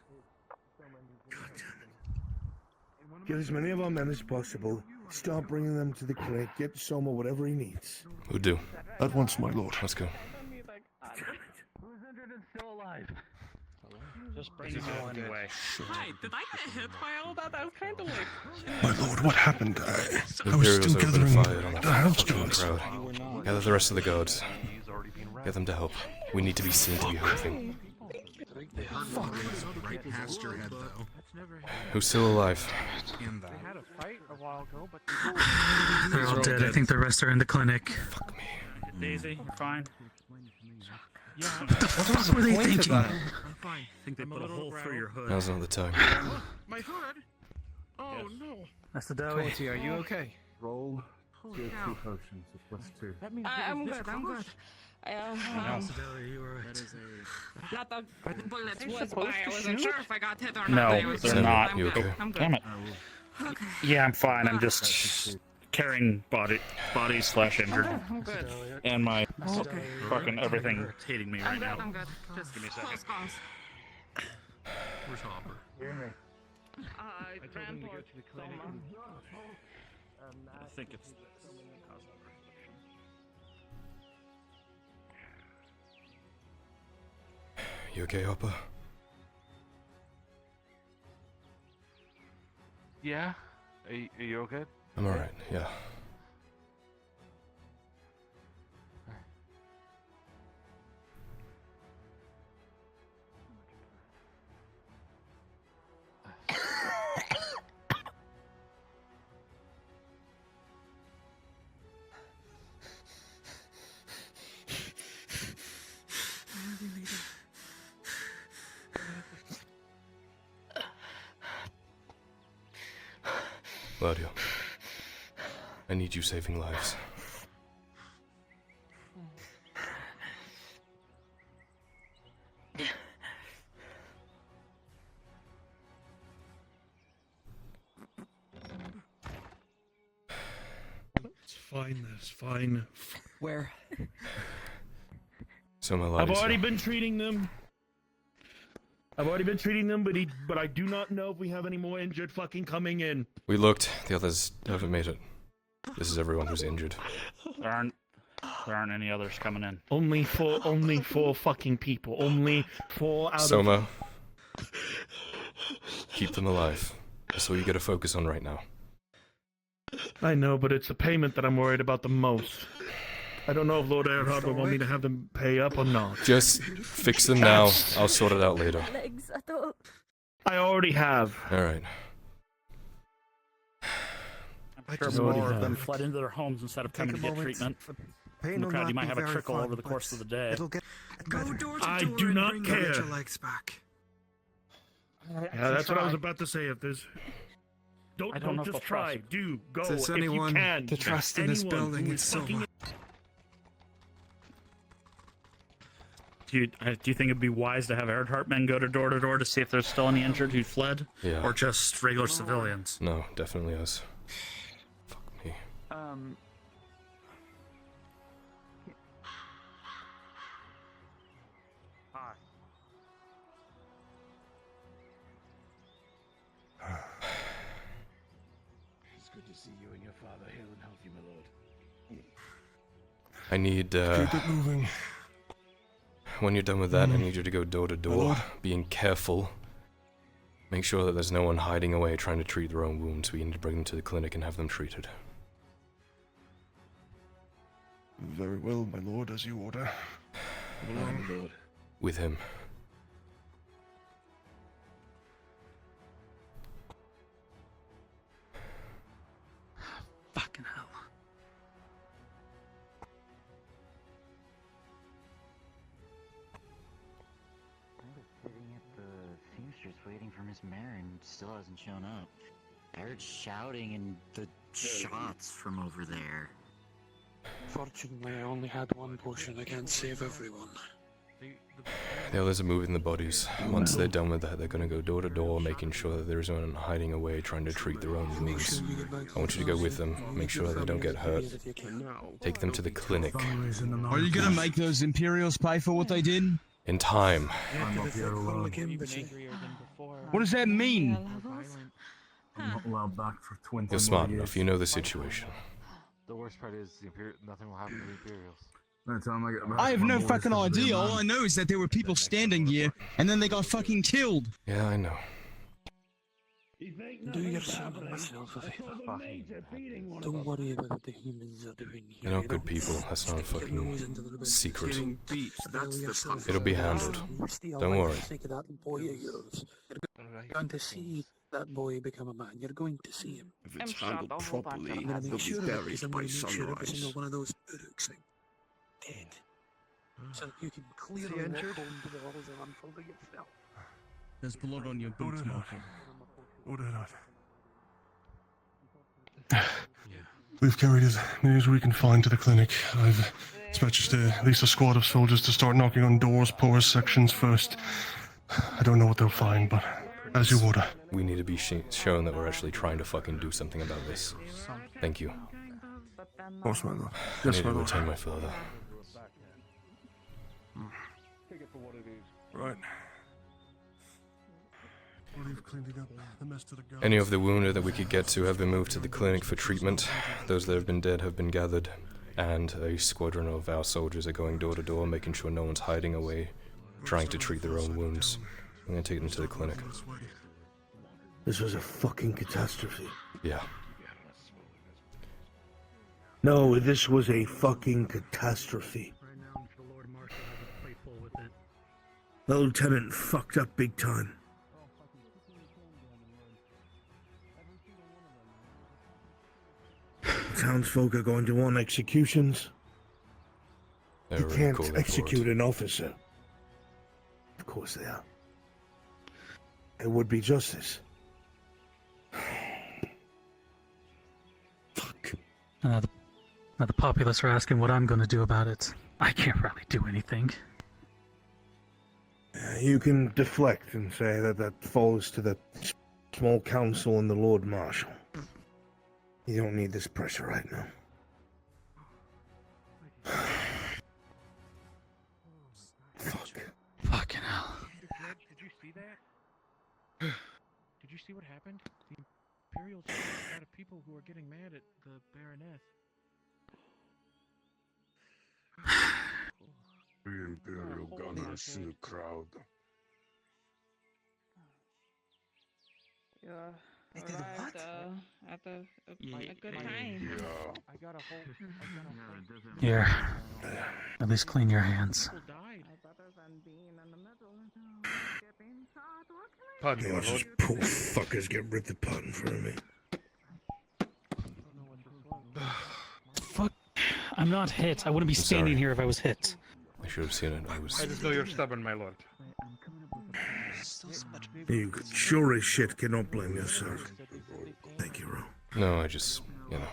Get as many of our men as possible. Start bringing them to the clinic. Get Soma whatever he needs. Who do? At once, my lord. Let's go. Who's injured and still alive? Just bring him all anyway. Hi, did I get hit by all that? That was kind of like... My lord, what happened? The I was Imperials still opened gathering fire on the that house fucking guards. crowd. Gather the rest of the guards. Get them to help. We need to be seen to be helping. Right past your head, though. Who's still alive? They had a fight a while ago, but They're all dead. I think the rest are in the clinic. Fuck me. Daisy, you're fine. yeah, What the fuck were they thinking? I think they put a hole through your hood. Now's not the time. My hood? Oh no. That's the doughy. Quincy, are you okay? Roll. Holy Two cow. potions of plus 2. I'm good, I'm good. You were right. Not the bullets Are you was supposed by. I to wasn't shoot? sure if I got hit or No, not. They were they're shooting. not. I'm You good. okay? I'm good. Damn it. Okay. Yeah, I'm fine. I'm just carrying bodies slash injured. I'm good. And my Okay. fucking everything hating me right I'm good, now. I'm good. Just Give me a second. close calls. Where's Hopper? I ran towards Soma. I think it's You okay, Hopper? Yeah? Are you okay? I'm alright, yeah. Gladio, I need you saving lives. It's fine, that's fine. Where? So my I've lives. already been treating them. But I do not know if we have any more injured fucking coming in. We looked. The others haven't made it. This is everyone who's injured. There aren't any others coming in. Only four fucking people. Only 4 out of... Soma, keep them alive. That's all you gotta focus on right now. I know, but it's the payment that I'm worried about the most. I don't know if Lord Earhart will want me to have them pay up or not. Just fix them now. I'll sort it out later. Legs, I don't... I already have. Alright. I'm sure more of them fled into their homes instead of coming to get treatment. In the crowd, you might have a trickle over the course of the day. It'll get better. Go door to I door do and not bring care. your legs back. Yeah, that's what I was about to say. If there's... I don't Don't know if just they'll try. trust. Do. Go. If there's if anyone you can. to trust in this Anyone building, who it's is Soma. fucking- Do you think it'd be wise to have Earhart men go to door to see if there's still any injured who fled? Yeah. Or just regular civilians? No, definitely us. Fuck me. It's good to see you and your father hale and healthy, my lord. I need, Keep it moving. when you're done with that, I need you to go door to door, being careful. Make sure that there's no one hiding away trying to treat their own wounds. We need to bring them to the clinic and have them treated. Very well, my lord, as you order. My lord. With him. Fucking hell. I was sitting at the seamstress waiting for Miss Mare and still hasn't shown up. I heard shouting and the shots from over there. Fortunately, I only had one potion. I can't save everyone. The others are moving the bodies. Once they're done with that, they're gonna go door to door, making sure that there isn't anyone hiding away trying to treat their own wounds. I want you to go with them, make sure they don't get hurt. Take them to the clinic. Are you gonna make those Imperials pay for what they did? In time. I'm up here alone. What does that mean? I'm not allowed back for 20 You're smart more enough, years. you know the situation. The worst part is nothing will happen to the Imperials. By the time I get back, I have my no boys fucking will be idea. All around. I know is that there were people standing here, and then they got fucking killed. Yeah, I know. Do yourself and myself a favor. Don't worry about what the humans are doing here. They're not good people, that's not a fucking secret. That's It'll be handled. Don't worry. That boy of yours. You're going to see that boy become a man. You're going to see him. If it's handled properly, I'm going to they'll make be sure of it, buried 'cause I'm by going to make sure every sunrise. single one of those urks are dead. So that you can clearly walk home to the halls and unfolding yourself. There's blood on your boots, Michael. We've carried as many as we can find to the clinic. I've dispatched at least a squad of soldiers to start knocking on doors, poorest sections first. I don't know what they'll find, but as you order. We need to be shown that we're actually trying to fucking do something about this. Thank you. Yes, my lord. I need to retain my father. Right. We've cleaned up the mess to the guards. Any of the wounded that we could get to have been moved to the clinic for treatment. Those that have been dead have been gathered. And a squadron of our soldiers are going door to door, making sure no one's hiding away, trying to treat their own wounds. I'm gonna take them to the clinic. This was a fucking catastrophe. Yeah. No, this was a fucking catastrophe. The lieutenant fucked up big time. Townsfolk are going to want executions. They're You already can't calling for execute it. an officer. Of course they are. It would be justice. Now the populace are asking what I'm going to do about it. I can't really do anything. You can deflect and say that that falls to the small council and the Lord Marshal. You don't need this pressure right now. Fucking hell. Did you see that? Did you see what happened? The Imperials have a lot of people who are getting mad at the Baroness. The Imperial gunners in the crowd. Yeah. Arrived, at a good time. I got a whole. Here. At least clean your hands. Pardon me, those poor fuckers get ripped apart in front of me. Fuck. I'm not hit. I wouldn't be standing here if I was hit. I should have seen it. I just know you're stubborn, my lord. You sure as shit cannot blame yourself. Thank you, Ro. No, I just, you know.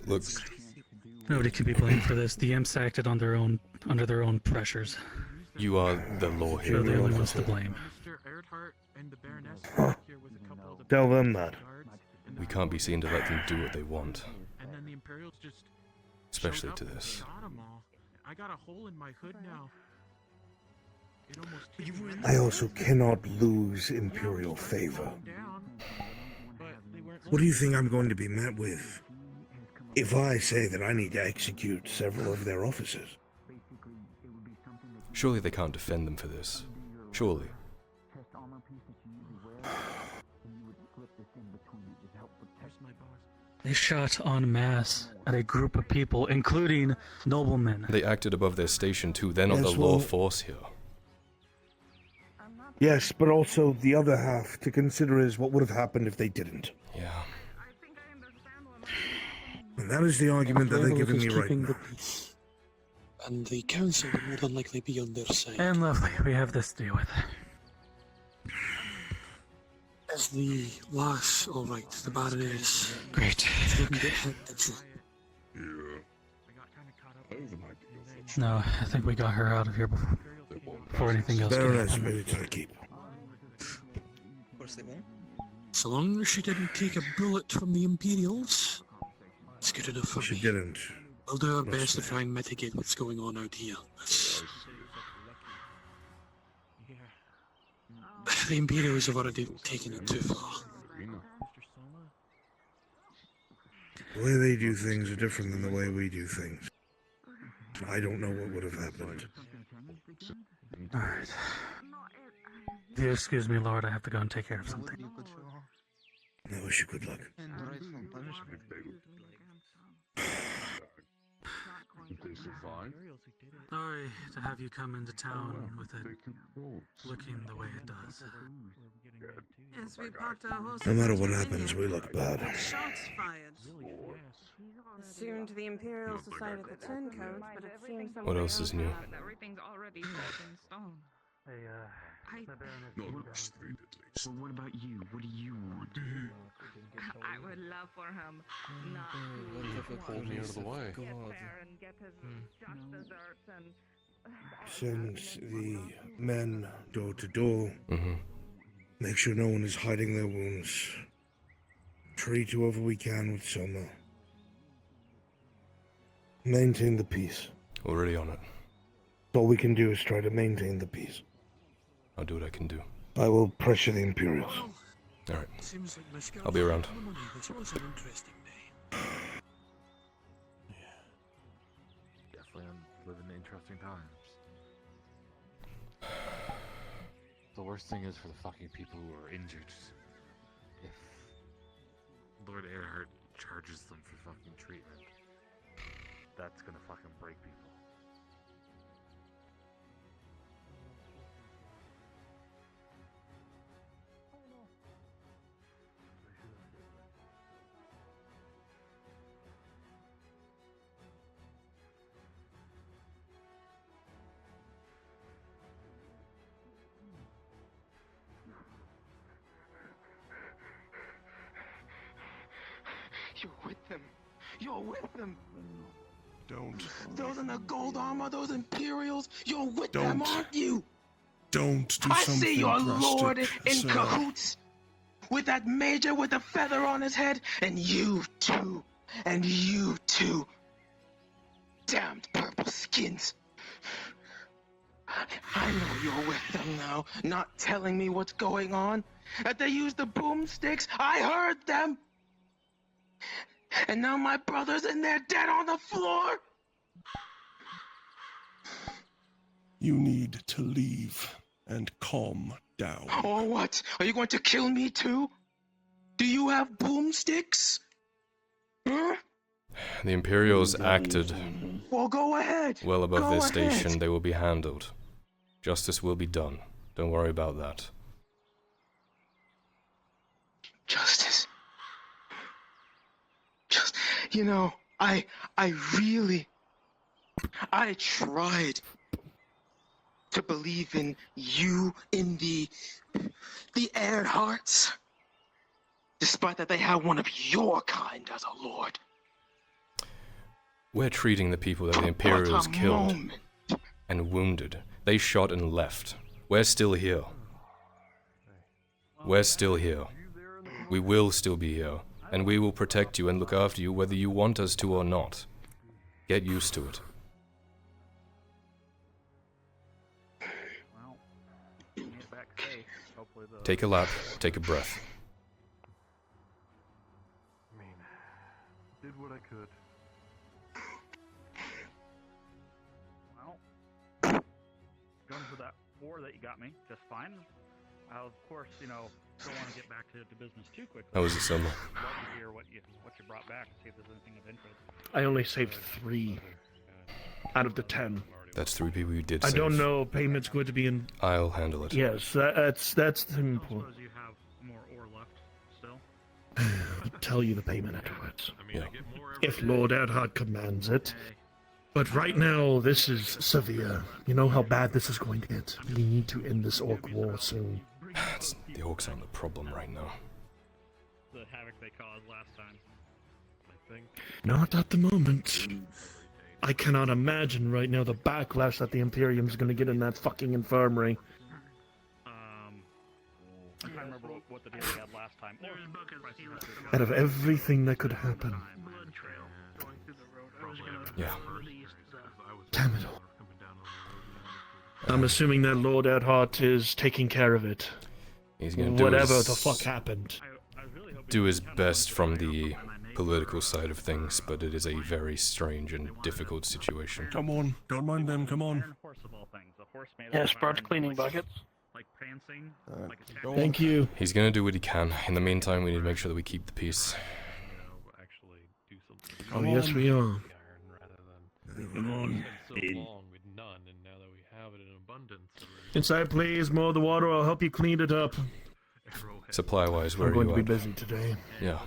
Look, Nobody can be blamed for this. The Imps acted on their own, under their own pressures. you are the law here. They're the only ones to blame. Huh. Tell them that. We can't be seen to let them do what they want. And then the Imperials just Especially to this. shot 'em all. I got a hole in my hood now. It almost hit me. I also cannot lose Imperial favor. What do you think I'm going to be met with if I say that I need to execute several of their officers? Surely they can't defend them for this. Surely. They shot en masse at a group of people, including noblemen. They acted above their station too. They're not Yes, the law well- force here. Yes, but also the other half to consider is what would have happened if they didn't. Yeah. And that is the argument that they're Whoever giving is me right keeping now. the peace. And the council will more than likely be on their side. And lovely, we have this to deal with. Is the lass alright, the Baroness? Great. She didn't get hit, did she? No, I think we got her out of here before anything else could Baroness happen. ready to keep. Of course they won't. So long as she didn't take a bullet from the Imperials, it's good enough for She me. didn't. We'll do our best to try and mitigate what's going on out here. The Imperials have already taken it too far. The way they do things are different than the way we do things. I don't know what would have happened. Alright. If you excuse me, Lord, I have to go and take care of something. I wish you good luck. Sorry to have you come into town with it looking the way it does. Yes, we parked our horses. No matter what happens, we look bad. Shots fired. Assumed the Imperials decided the turncoats, but it seems What else is new? Everything's already set in stone. Well, what about you? What do you want? I would love for him not to Hold me out of the way. get there and get his just desserts and Send the men door to door. Mm-hmm. Make sure no one is hiding their wounds. Treat whoever we can with Soma. Maintain the peace. Already on it. All we can do is try to maintain the peace. I'll do what I can do. I will pressure the Imperials. Alright. Seems like my scouts I'll be around. have money. This was an interesting day. Definitely living in interesting times. The worst thing is for the fucking people who are injured. If Lord Earhart charges them for fucking treatment, that's gonna fucking break people. You're with them. You're with them. Don't. Those in the gold armor, those Imperials, you're with Don't. them, aren't you? Don't do I something see your drastic, lord in sir. cahoots with that major with a feather on his head, and you too, and you too. Damned purple skins. I know you're with them now, not telling me what's going on. That they use the boomsticks, I heard them. And now my brother's in there dead on the floor. You need to leave and calm down. Or what? Are you going to kill me too? Do you have boomsticks? Huh? The Imperials acted Well, go ahead. well above Go their ahead. station. They will be handled. Justice will be done. Don't worry about that. Justice. Just, you know, I tried to believe in you, in the Earharts, despite that they have one of your kind as a lord. We're treating the people that the Imperials killed moment. and wounded. They shot and left. We're still here. We're still here. We will still be here. And we will protect you and look after you whether you want us to or not. Get used to it. Take a lap, take a breath. I mean, did what I could. Well, going for that 4 that you got me, just fine. I'll, of course, don't want to get back to business too quickly. How was it, Selma? Love to hear what you brought back and see if there's anything of interest. I only saved 3 out of the 10. That's 3 people you did I save. don't know. Payment's going to be in. I'll handle it. Yes, that's the important. Suppose you have more ore left still. I'll tell you the payment afterwards. Yeah. If Lord Earhart commands it. But right now, this is severe. You know how bad this is going to get. We need to end this orc war soon. The orcs aren't the problem right now. The havoc they caused last time. I think. Not at the moment. I cannot imagine right now the backlash that the Imperium's gonna get in that fucking infirmary. I'm trying to remember what the deal we had last time. Out of everything that could happen. Yeah. Damn it all. I'm assuming that Lord Adhart is taking care of it. He's gonna do whatever his, the fuck happened. do his best from the political side of things, but it is a very strange and difficult situation. Come on, don't mind them, come on. Yes, brought cleaning buckets. Thank you. He's gonna do what he can. In the meantime, we need to make sure that we keep the peace. Oh, yes, we are. Come on. Inside, please. More of the water. I'll help you clean it up. Supply-wise, where I'm are going you to be at? busy today. Yeah.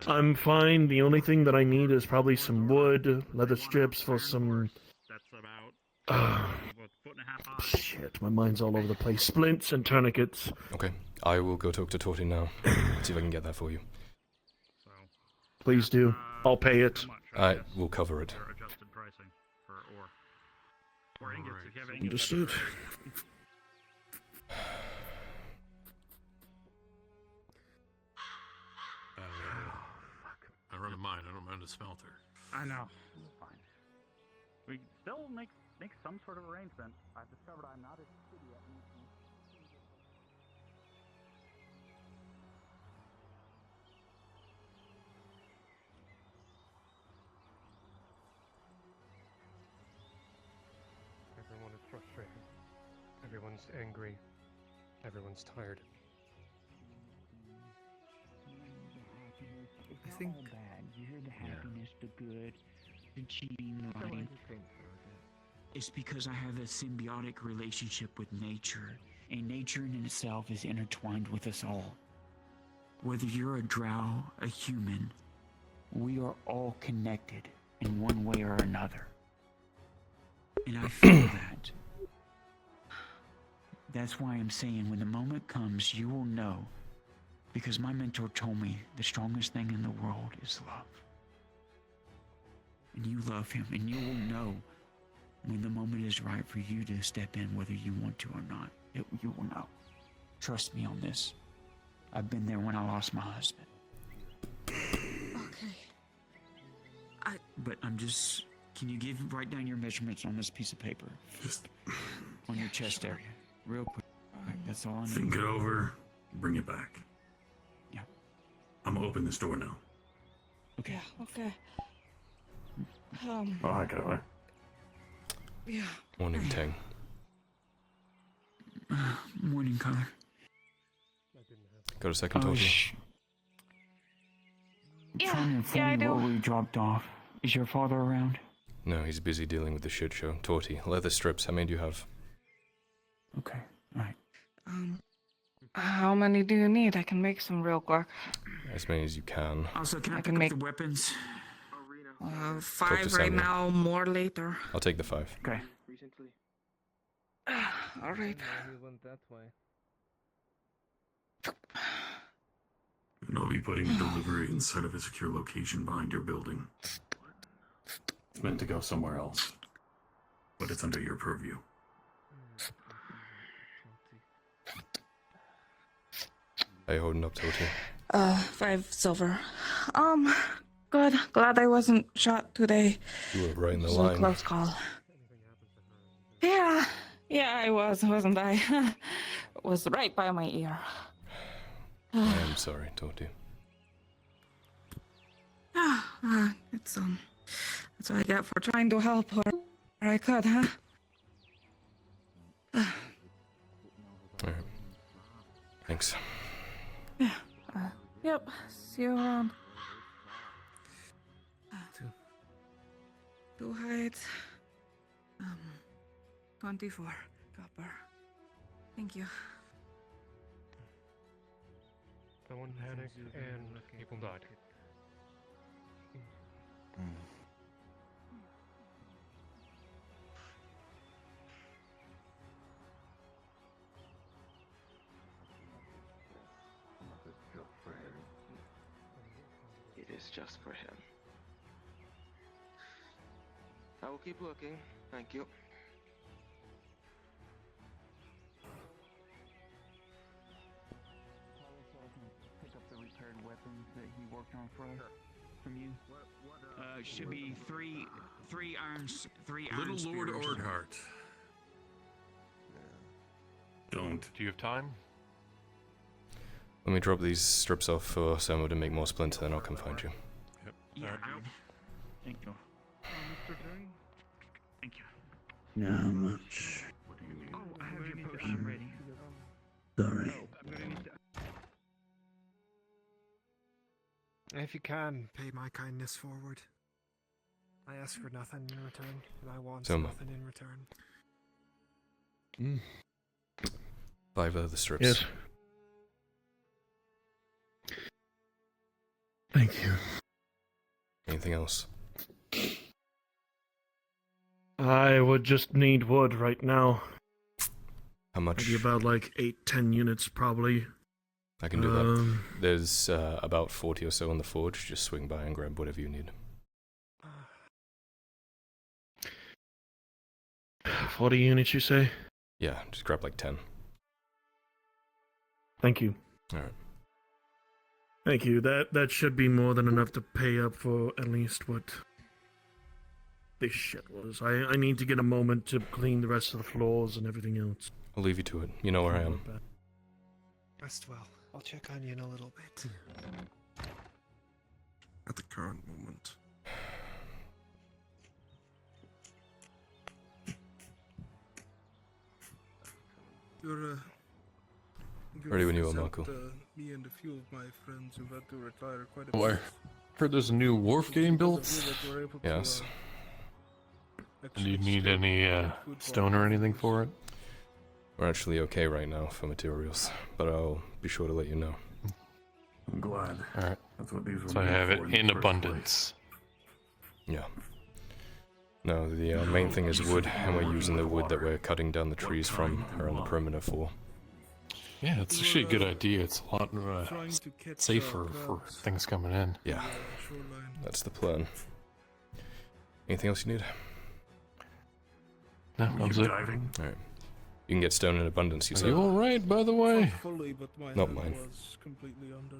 I'm fine. The only thing that I need is probably some wood, leather strips for some... shit, my mind's all over the place. Splints and tourniquets. Okay, I will go talk to Torty now. See if I can get that for you. Please do. I'll pay it. I will cover it. Understood. I run a mine, I don't run a smelter. I know. It's fine. We still make some sort of arrangement. I've discovered I'm not as shitty at making. Everyone is frustrated. Everyone's angry. Everyone's tired. I think bad. You hear the happiness, the good, the cheating, the lying. It's because I have a symbiotic relationship with nature, and nature in itself is intertwined with us all. Whether you're a drow, a human, we are all connected in one way or another. And I feel that. That's why I'm saying when the moment comes, you will know. Because my mentor told me the strongest thing in the world is love. And you love him, and you will know when the moment is right for you to step in, whether you want to or not. You will know. Trust me on this. I've been there when I lost my husband. Okay. But I'm just... Can you write down your measurements on this piece of paper? Just on your chest area. Real quick. Alright, that's all I need. think it over, bring it back. Yeah. I'm gonna open this door now. Okay. Yeah, okay. Oh, I got it. Yeah. Morning, Tang. Morning, Connor. Got a second, Torty? Trying to inform I you do. where we dropped off. Is your father around? No, he's busy dealing with the shit show. Torty, leather strips, how many do you have? Okay, alright. How many do you need? I can make some real quick. As many as you can. Also, can I I pick can up make- the weapons? 5 right Samuel. now, more later. I'll take the 5. Okay. All right. We went that way. And I'll be putting the delivery inside of a secure location behind your building. It's meant to go somewhere else, but it's under your purview. How you holding up, Torty? 5 silver. Good. Glad I wasn't shot today. You were right in the It was a line. close call. Yeah, I was, wasn't I? Was right by my ear. I am sorry, Torty. It's that's what I get for trying to help where I could, huh? Alright. Thanks. Yeah. Yep. See you around. 2 hides. 24 copper. Thank you. Someone panicked and people died. That's just for him. I will keep looking. Thank you. Pick up the repaired weapons that he worked on for us from you. Should be three iron Little Lord spears. Ordhart. Don't. Do you have time? Let me drop these strips off for Samo to make more splinter, then I'll come find you. Yep. Yeah. Alright. Thank you. Mr. Dang? Thank you. Not much. Oh, I have your potion ready. Sorry. If you can, pay my kindness forward. I ask for nothing in return, and I want Some. nothing in return. 5 other strips. Yes. Thank you. Anything else? I would just need wood right now. How much? Maybe about like 8-10 units, probably. I can do that. There's about 40 or so on the forge. Just swing by and grab whatever you need. 40 units, you say? Yeah, just grab like 10. Thank you. Alright. Thank you. That should be more than enough to pay up for at least what this shit was. I need to get a moment to clean the rest of the floors and everything else. I'll leave you to it. You know where I am. Rest well. I'll check on you in a little bit. At the current moment. You're Ready when you are, Marco. Me and a few of my friends who've had to retire quite a Oh, I heard there's a new wharf getting built. Yes. And do you need any stone or anything for it? We're actually okay right now for materials, but I'll be sure to let you know. I'm glad. Alright. That's what these were So I made have it for the in first abundance. Yeah. No, the main thing is wood, and we're using the wood that we're cutting down the trees from around the perimeter for. Yeah, it's actually a good idea. It's a lot safer for things coming in. Yeah, that's the plan. Anything else you need? No, that was it. Alright. You can get stone in abundance, you Are said? you alright, by the way? fully, but my Not hand mine. was completely under.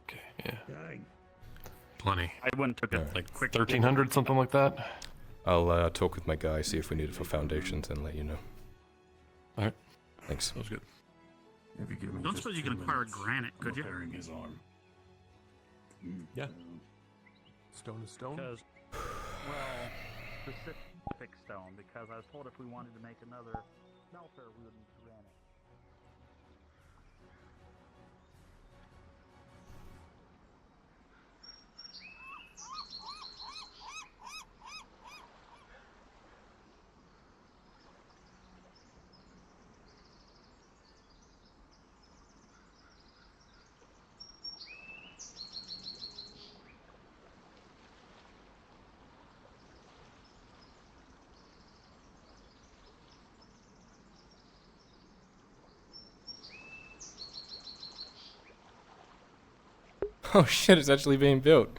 Okay, yeah. Plenty. I went and took it like quick. 1300, something like that? I'll talk with my guy, see if we need it for foundations, and let you know. Alright. Thanks. That was good. If you give me Don't just suppose you 2 can acquire minutes, granite, I'm could you? repairing his arm. Yeah. Stone is stone? Because, well, specific stone. Because I was told if we wanted to make another smelter, we would need granite. Oh shit, it's actually being built.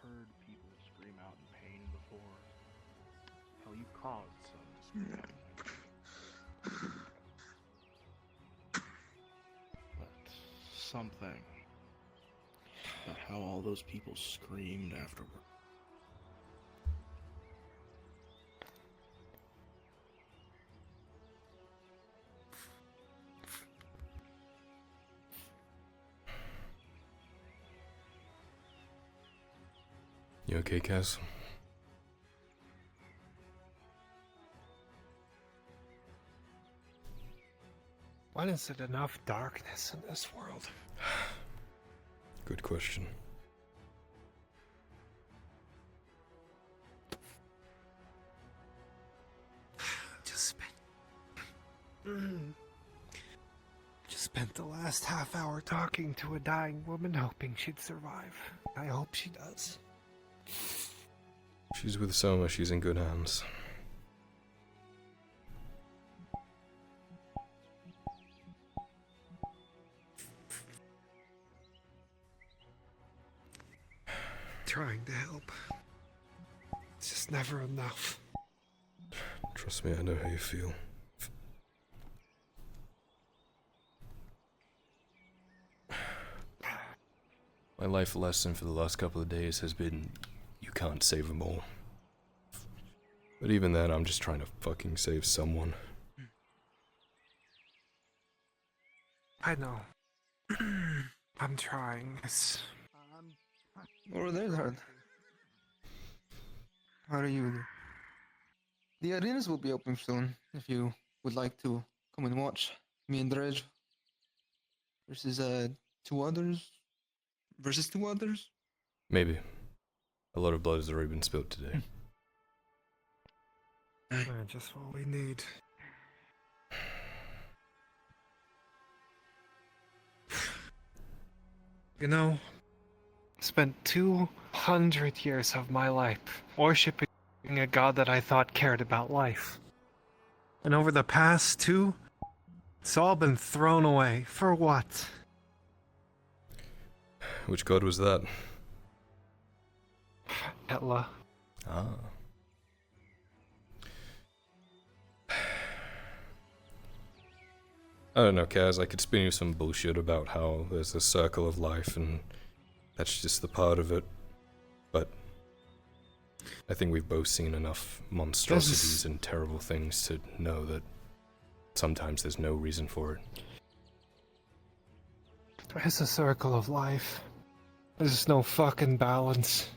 Heard people scream out in pain before. Hell, you caused some to scream. But something about how all those people screamed afterward. You okay, Kaz? When is it enough darkness in this world? Good question. Just spent the last half hour talking to a dying woman, hoping she'd survive. I hope she does. She's with Soma, she's in good hands. Trying to help. It's just never enough. Trust me, I know how you feel. My life lesson for the last couple of days has been, you can't save them all. But even then, I'm just trying to fucking save someone. I know. I'm trying. It's... Oh, there's hard. How are you? The arenas will be open soon, if you would like to come and watch. Me and Dredge versus two others. Versus two others? Maybe. A lot of blood has already been spilled today. Just what we need. You know, spent 200 years of my life worshipping a god that I thought cared about life. And over the past two, it's all been thrown away. For what? Which god was that? Etla. Ah. I don't know, Kaz, I could spin you some bullshit about how there's a circle of life and that's just the part of it, but I think we've both seen enough monstrosities and terrible things to know that sometimes there's no reason for it. There's a circle of life. There's just no fucking balance.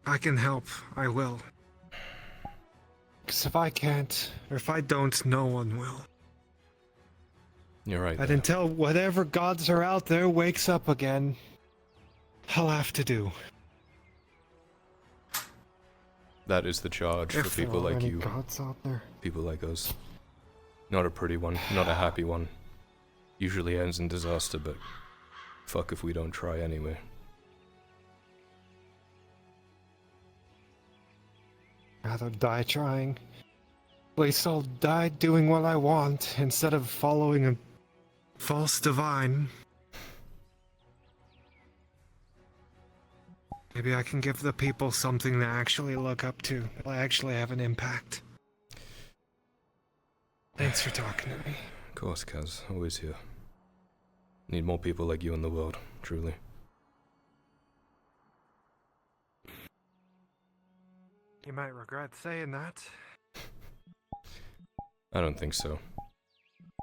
I can help. I will. Because if I can't, or if I don't, no one will. You're right. And until whatever gods are out there wakes up again, I'll have to do. That is the charge for people like you. Gods out there. People like us. Not a pretty one, not a happy one. Usually ends in disaster, but fuck if we don't try anyway. Rather die trying. At least I'll die doing what I want instead of following a false divine. Maybe I can give the people something to actually look up to. That'll actually have an impact. Thanks for talking to me. Of course, Kaz. Always here. Need more people like you in the world, truly. You might regret saying that. I don't think so.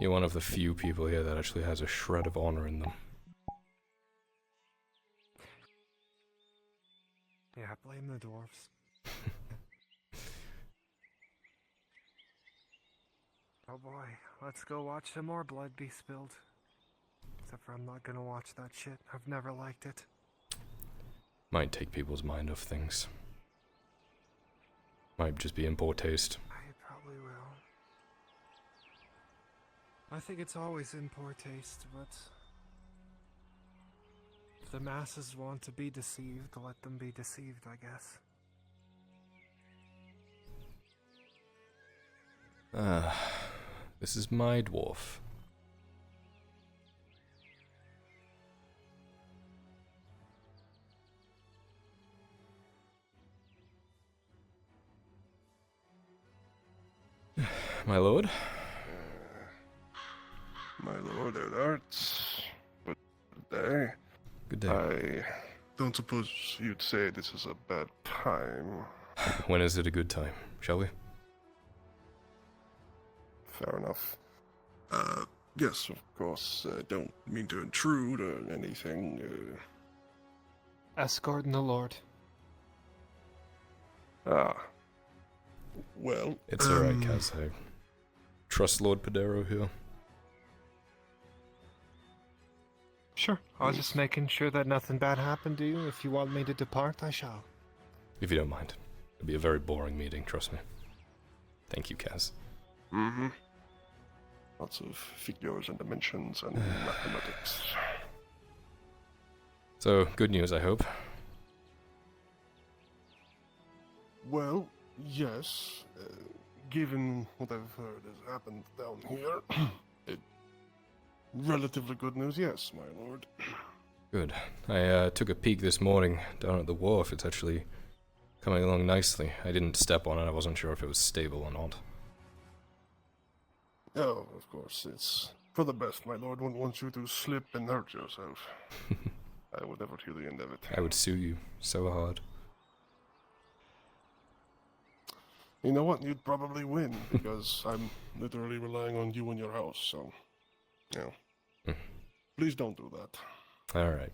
You're one of the few people here that actually has a shred of honor in them. Yeah, blame the dwarves. Oh boy, let's go watch some more blood be spilled. Except for I'm not gonna watch that shit. I've never liked it. Might take people's mind off things. Might just be in poor taste. I probably will. I think it's always in poor taste, but if the masses want to be deceived, let them be deceived, I guess. This is my dwarf. My lord? My lord, there art. Good day. Good day. I don't suppose you'd say this is a bad time. When is it a good time, shall we? Fair enough. Yes, of course. Don't mean to intrude or anything. Escort and the Lord. Well, It's alright, Kaz. I trust Lord Padero here. Sure. I was just making sure that nothing bad happened to you. If you want me to depart, I shall. If you don't mind. It'll be a very boring meeting, trust me. Thank you, Kaz. Mm-hmm. Lots of figures and dimensions and mathematics. So, good news, I hope. Well, yes. Given what I've heard has happened down here, relatively good news, yes, my lord. Good. I took a peek this morning down at the wharf. It's actually coming along nicely. I didn't step on it. I wasn't sure if it was stable or not. Oh, of course, it's for the best, my lord. Wouldn't want you to slip and hurt yourself. I would never hear the end of it. I would sue you so hard. You know what? You'd probably win, because I'm literally relying on you and your house, so... Yeah. Please don't do that. Alright.